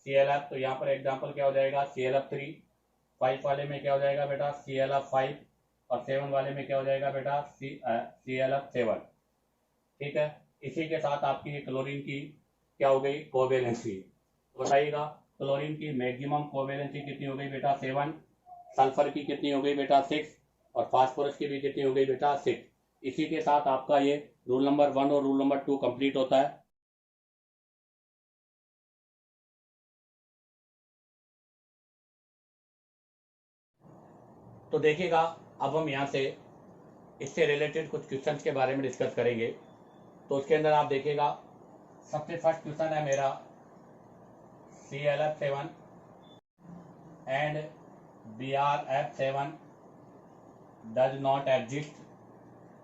ClF, तो यहाँ पर एग्जाम्पल क्या हो जाएगा, ClF3। 5 वाले में क्या हो जाएगा बेटा, ClF5, और 7 वाले में क्या हो जाएगा बेटा, ClF7। ठीक है। इसी के साथ आपकी क्लोरीन की क्या हो गई, कोवेलेंसी। बताइएगा क्लोरीन की मैक्सिमम कोवेलेंसी कितनी हो गई बेटा, 7। सल्फर की कितनी हो गई बेटा, 6। और फास्फोरस की भी कितनी हो गई बेटा, 6। इसी के साथ आपका ये रूल नंबर 1 और रूल नंबर 2 कंप्लीट होता है। तो देखिएगा अब हम यहाँ से इससे रिलेटेड कुछ क्वेश्चंस के बारे में डिस्कस करेंगे। तो उसके अंदर आप देखिएगा सबसे फर्स्ट क्वेश्चन है मेरा, ClF7 and BrF7 does not exist.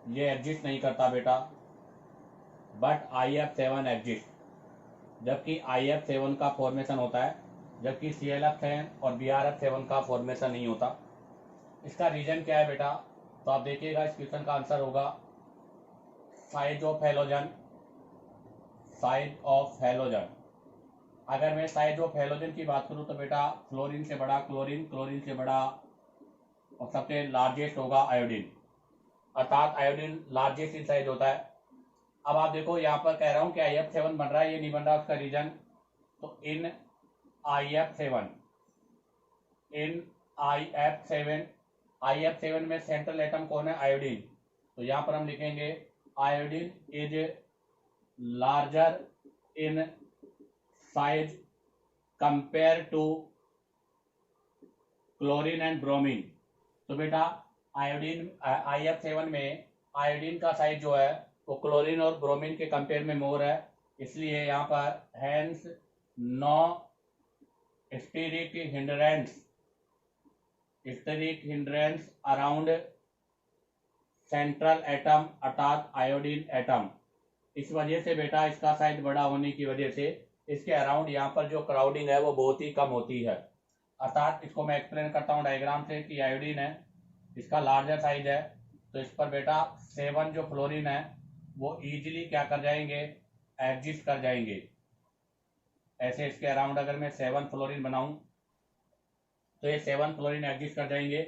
ये एग्जिस्ट नहीं करता बेटा, बट IF7 एग्जिस्ट। जबकि IF7 का फॉर्मेशन होता है, जबकि ClF7 और BrF7 का फॉर्मेशन नहीं होता। इसका रीजन क्या है बेटा, तो आप देखिएगा इस क्वेश्चन का आंसर होगा size of halogen. Size of halogen, अगर मैं साइज ऑफ हेलोजन की बात करूं तो बेटा फ्लोरीन से बड़ा क्लोरीन, क्लोरीन से बड़ा और सबसे लार्जेस्ट होगा आयोडीन, अर्थात आयोडीन लार्जेस्ट इन साइज होता है। अब आप देखो यहाँ पर कह रहा हूँ कि IF7 बन रहा है, ये नहीं बन रहा, उसका रीजन, तो इन IF7 IF7 में सेंट्रल एटम कौन है, आयोडीन। तो यहाँ पर हम लिखेंगे iodine is larger in size compare to chlorine and bromine. तो बेटा आयोडीन IF7 में आयोडीन का साइज जो है वो क्लोरीन और ब्रोमीन के कंपेयर में मोर है, इसलिए यहाँ पर hence no steric hindrance around central atom अर्थात आयोडीन एटम। इस वजह से बेटा इसका साइज बड़ा होने की वजह से इसके अराउंड यहाँ पर जो क्राउडिंग है वो बहुत ही कम होती है। अर्थात इसको मैं एक्सप्लेन करता हूँ डायग्राम से कि आयोडीन है, इसका लार्जर साइज है, तो इस पर बेटा 7 जो फ्लोरीन है वो इजीली क्या कर जाएंगे, एडजस्ट कर जाएंगे। ऐसे इसके अराउंड अगर मैं 7 फ्लोरीन बनाऊं तो ये 7 फ्लोरीन एडजस्ट कर जाएंगे।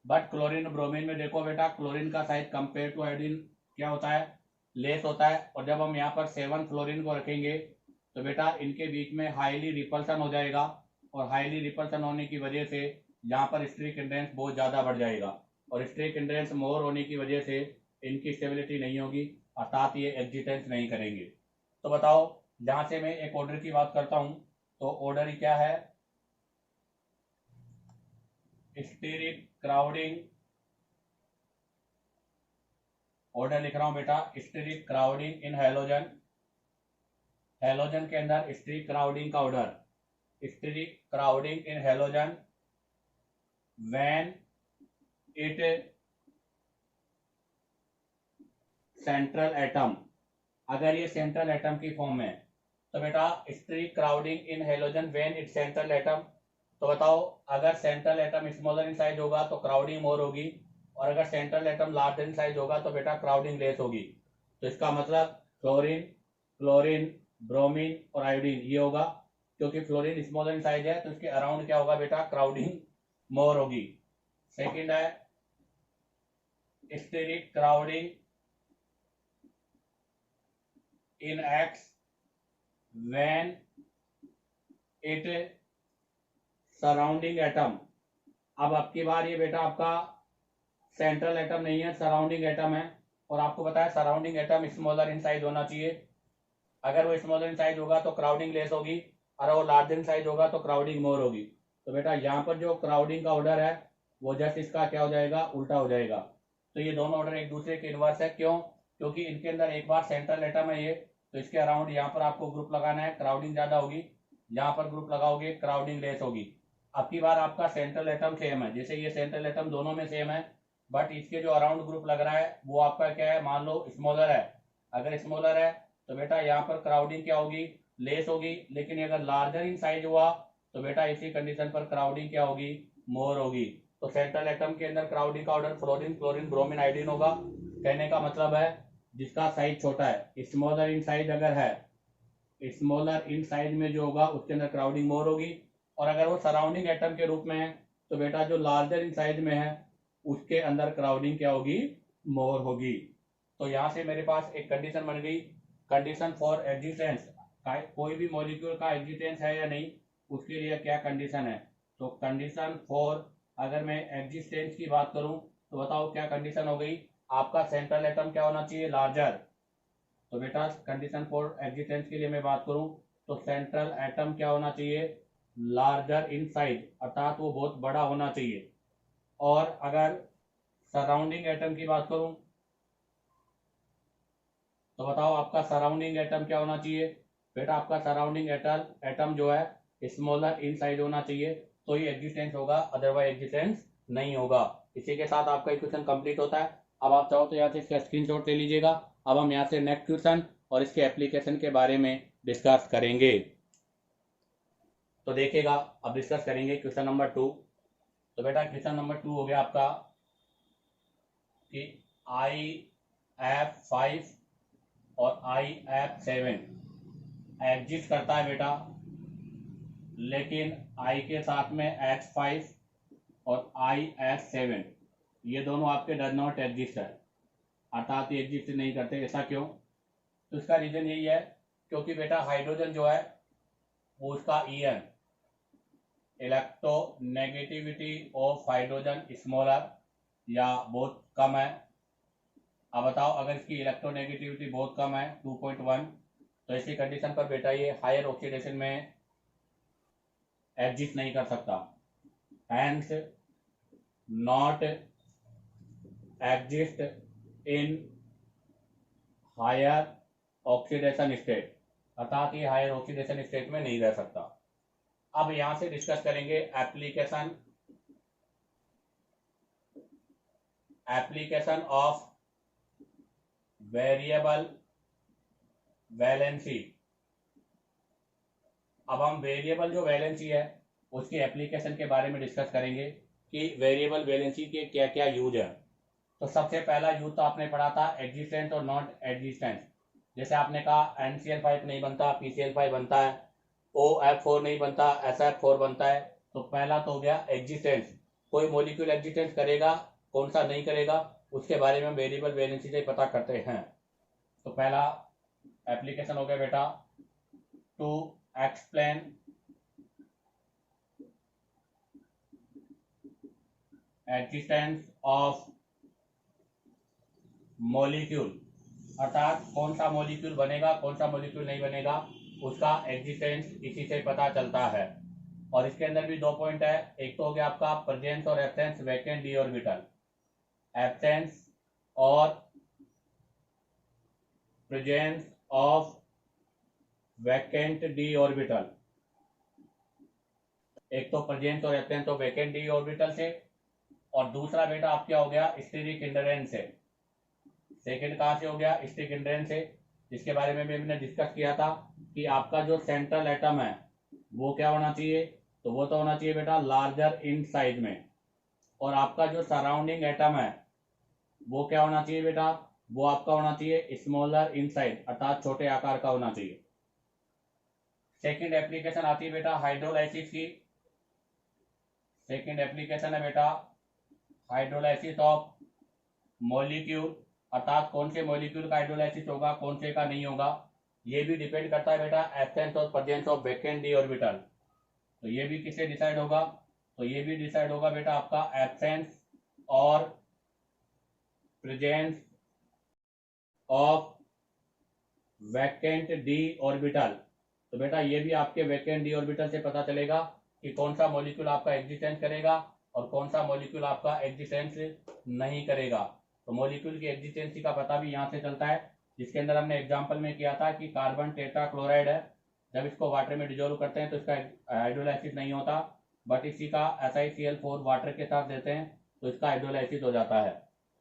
बट क्लोरीन और ब्रोमीन में देखो बेटा क्लोरीन का साइज कंपेयर टू आयोडीन क्या होता है, लेस होता है। और जब हम यहाँ पर 7 फ्लोरीन को रखेंगे तो बेटा इनके बीच में हाईली रिपल्सन हो जाएगा, और हाईली रिपल्सन होने की वजह से यहाँ पर स्ट्रिक हिंड्रेंस बहुत ज़्यादा बढ़ जाएगा, और स्ट्रिक हिंड्रेंस मोर होने की वजह से इनकी स्टेबिलिटी नहीं होगी, अर्थात ये एग्जिटेंस नहीं करेंगे। तो बताओ, जहाँ से मैं एक ऑर्डर की बात करता हूँ तो ऑर्डर क्या है, स्टेरिक क्राउडिंग। ऑर्डर लिख रहा हूं बेटा, steric crowding in halogen. Halogen के अंदर स्टेरिक क्राउडिंग का order, steric crowding in halogen when it central atom. अगर ये सेंट्रल एटम की फॉर्म में, तो बेटा steric crowding in halogen when it central atom. तो बताओ, अगर central atom smaller in size होगा तो क्राउडिंग मोर होगी, और अगर central atom larger in size होगा तो बेटा क्राउडिंग लेस होगी। तो इसका मतलब फ्लोरीन, क्लोरीन, ब्रोमीन और आयोडीन ये होगा, क्योंकि फ्लोरीन स्मॉलर इन साइज है तो इसके अराउंड क्या होगा बेटा, क्राउडिंग मोर होगी। सेकंड है steric crowding in X when it surrounding atom. अब की बार ये बेटा आपका सेंट्रल एटम नहीं है, सराउंडिंग एटम है, और आपको पता है surrounding atom smaller in size होना चाहिए। अगर वो स्मॉलर इन साइज होगा तो क्राउडिंग लेस होगी, और वो लार्जर इन साइज होगा तो क्राउडिंग मोर होगी। तो बेटा यहाँ पर जो क्राउडिंग का ऑर्डर है वो जस्ट इसका क्या हो जाएगा, उल्टा हो जाएगा। तो ये दोनों ऑर्डर एक दूसरे के इनवर्स है। क्यों? क्योंकि इनके अंदर एक बार सेंट्रल एटम है ये, तो इसके अराउंड यहाँ पर आपको ग्रुप लगाना है, क्राउडिंग ज्यादा होगी। यहाँ पर ग्रुप लगाओगे, क्राउडिंग लेस होगी। अब की बार आपका सेंट्रल एटम सेम है, जैसे ये सेंट्रल एटम दोनों में सेम है, बट इसके जो अराउंड ग्रुप लग रहा है वो आपका क्या है, मान लो स्मॉलर है। अगर स्मॉलर है तो बेटा यहाँ पर क्राउडिंग क्या होगी, लेस होगी। लेकिन अगर लार्जर इन साइज हुआ तो बेटा इसी कंडीशन पर क्राउडिंग क्या होगी, मोर होगी। तो सेंट्रल एटम के अंदर क्राउडिंग का order fluorine, chlorine, bromine, iodine होगा। कहने का मतलब है जिसका साइज छोटा है, स्मॉलर इन साइज अगर है, स्मॉलर इन साइज में जो होगा उसके अंदर क्राउडिंग मोर होगी। और अगर वो सराउंडिंग एटम के रूप में है तो बेटा जो लार्जर इन साइज में है उसके अंदर क्राउडिंग क्या होगी, मोर होगी। तो यहां से मेरे पास एक कंडीशन बन गई, कंडीशन फॉर एग्जिस्टेंस, कोई भी मॉलिक्यूल का एग्जिस्टेंस है या नहीं उसके लिए क्या कंडीशन है। तो कंडीशन फॉर, अगर मैं एग्जिस्टेंस की बात करूं तो बताओ क्या कंडीशन हो गई, आपका सेंट्रल एटम क्या होना चाहिए, लार्जर। तो बेटा कंडीशन फॉर एग्जिस्टेंस के लिए मैं बात करूं तो सेंट्रल एटम क्या होना चाहिए, लार्जर इन साइज, अर्थात वो बहुत बड़ा होना चाहिए। और अगर सराउंडिंग एटम की बात करूं तो बताओ आपका सराउंडिंग एटम क्या होना चाहिए। बेटा आपका सराउंडिंग एटम जो है स्मॉलर इन साइज होना चाहिए, तो ये एग्जिस्टेंस होगा, अदरवाइज एग्जिस्टेंस नहीं होगा। इसी के साथ आपका इक्वेशन कंप्लीट होता है। अब आप चाहो तो यहाँ से इसका स्क्रीनशॉट ले लीजिएगा। अब हम यहाँ से नेक्स्ट क्वेश्चन और इसके एप्लीकेशन के बारे में डिस्कस करेंगे। तो देखिएगा अब डिस्कस करेंगे क्वेश्चन नंबर 2। तो बेटा क्वेश्चन नंबर 2 हो गया आपका कि IF5 और IF7 एग्जिस्ट करता है बेटा, लेकिन I के साथ में H5 और IS7 ये दोनों आपके डज नॉट एग्जिस्ट है, अर्थात ये एग्जिस्ट नहीं करते। ऐसा क्यों, तो इसका रीजन यही है क्योंकि बेटा हाइड्रोजन जो है वो उसका EN, electronegativity of hydrogen smaller या बहुत कम है। अब बताओ अगर इसकी इलेक्ट्रोनेगेटिविटी बहुत कम है 2.1, तो ऐसी कंडीशन पर बेटा ये हायर ऑक्सीडेशन में एग्जिस्ट नहीं कर सकता, hence not exist in higher oxidation state, अर्थात ये हायर ऑक्सीडेशन स्टेट में नहीं रह सकता। अब यहां से डिस्कस करेंगे एप्लीकेशन ऑफ वेरिएबल वैलेंसी। अब हम वेरिएबल जो वैलेंसी है उसकी एप्लीकेशन के बारे में डिस्कस करेंगे कि वेरिएबल वैलेंसी के क्या क्या यूज है। तो सबसे पहला यूज तो आपने पढ़ा था एग्जिस्टेंस और नॉट एग्जिस्टेंस। जैसे आपने कहा NCl5 नहीं बनता, PCl5 बनता है, OF4 नहीं बनता, SF4 बनता है। तो पहला तो हो गया एग्जिस्टेंस, कोई मॉलिक्यूल एग्जिस्टेंस करेगा कौन सा नहीं करेगा उसके बारे में हम वेरिएबल वैलेंसी से पता करते हैं। तो पहला एप्लीकेशन हो गया बेटा to explain existence of molecule, अर्थात कौन सा मॉलिक्यूल बनेगा कौन सा मॉलिक्यूल नहीं बनेगा उसका एग्जिस्टेंस इसी से पता चलता है। और इसके अंदर भी दो पॉइंट है, एक तो हो गया आपका प्रेजेंस और absence vacant D orbital, absence और presence of vacant D orbital. एक तो प्रेजेंस और absence of vacant D orbital से, और दूसरा बेटा आप क्या हो गया स्टेरिक हिंड्रेंस से। सेकंड कहां से हो गया, स्टेरिक हिंड्रेंस से, जिसके बारे में भी हमने डिस्कस किया था कि आपका जो सेंट्रल एटम है वो क्या होना चाहिए, तो वो तो होना चाहिए बेटा लार्जर इन साइज में। और आपका जो सराउंडिंग एटम है वो क्या होना चाहिए बेटा, वो आपका होना चाहिए स्मॉलर इन साइज, अर्थात छोटे आकार का होना चाहिए। सेकंड एप्लीकेशन आती है बेटा हाइड्रोलाइसिस की। सेकंड एप्लीकेशन है बेटा हाइड्रोलाइसिस ऑफ मॉलिक्यूल, अर्थात कौन से मॉलिक्यूल का हाइड्रोलाइसिस होगा कौन से का नहीं होगा, ये भी डिपेंड करता है बेटा एब्सेंस और presence of vacant D orbital. तो ये भी किससे डिसाइड होगा, तो ये भी डिसाइड होगा बेटा आपका एब्सेंस और presence of vacant D orbital. तो बेटा ये भी आपके वैकेंट डी ऑर्बिटल से पता चलेगा कि कौन सा मॉलिक्यूल आपका एग्जिस्टेंस करेगा और कौन सा मॉलिक्यूल आपका एग्जिस्टेंस नहीं करेगा। तो मॉलिक्यूल की एग्जिस्टेंसी का पता भी यहाँ से चलता है, जिसके अंदर हमने एग्जांपल में किया था कि कार्बन टेट्राक्लोराइड है, जब इसको वाटर में डिजोल्व करते हैं तो इसका हाइड्रोलाइसिस नहीं होता, बट इसी का SiCl4 वाटर के साथ देते हैं तो इसका हाइड्रोलाइसिस हो जाता है।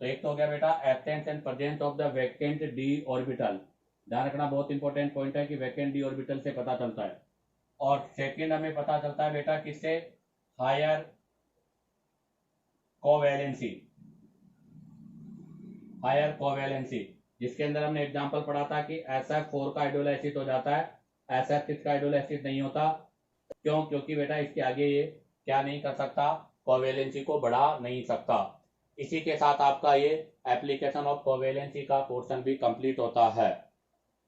तो एक तो हो गया बेटा absence and presence of the vacant D orbital, ध्यान रखना बहुत इंपॉर्टेंट पॉइंट है कि वैकेंट डी ऑर्बिटल से पता चलता है। और सेकेंड हमें पता चलता है बेटा किससे, हायर कोवैलेंसी, हायर कोवैलेंसी, जिसके अंदर हमने एग्जांपल पढ़ा था कि SF4 का हाइड्रोल एसिड हो जाता है, SF6 का हाइड्रोल एसिड नहीं होता। क्यों? क्योंकि बेटा इसके आगे ये क्या नहीं कर सकता, कोवैलेंसी को बढ़ा नहीं सकता। इसी के साथ आपका ये एप्लीकेशन ऑफ कोवैलेंसी का पोर्शन भी कंप्लीट होता है।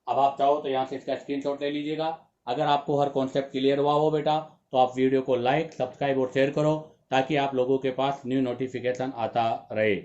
अब आप चाहो तो यहाँ से इसका स्क्रीनशॉट ले लीजिएगा। अगर आपको हर कॉन्सेप्ट क्लियर हुआ हो बेटा तो आप वीडियो को लाइक, सब्सक्राइब और शेयर करो ताकि आप लोगों के पास न्यू नोटिफिकेशन आता रहे।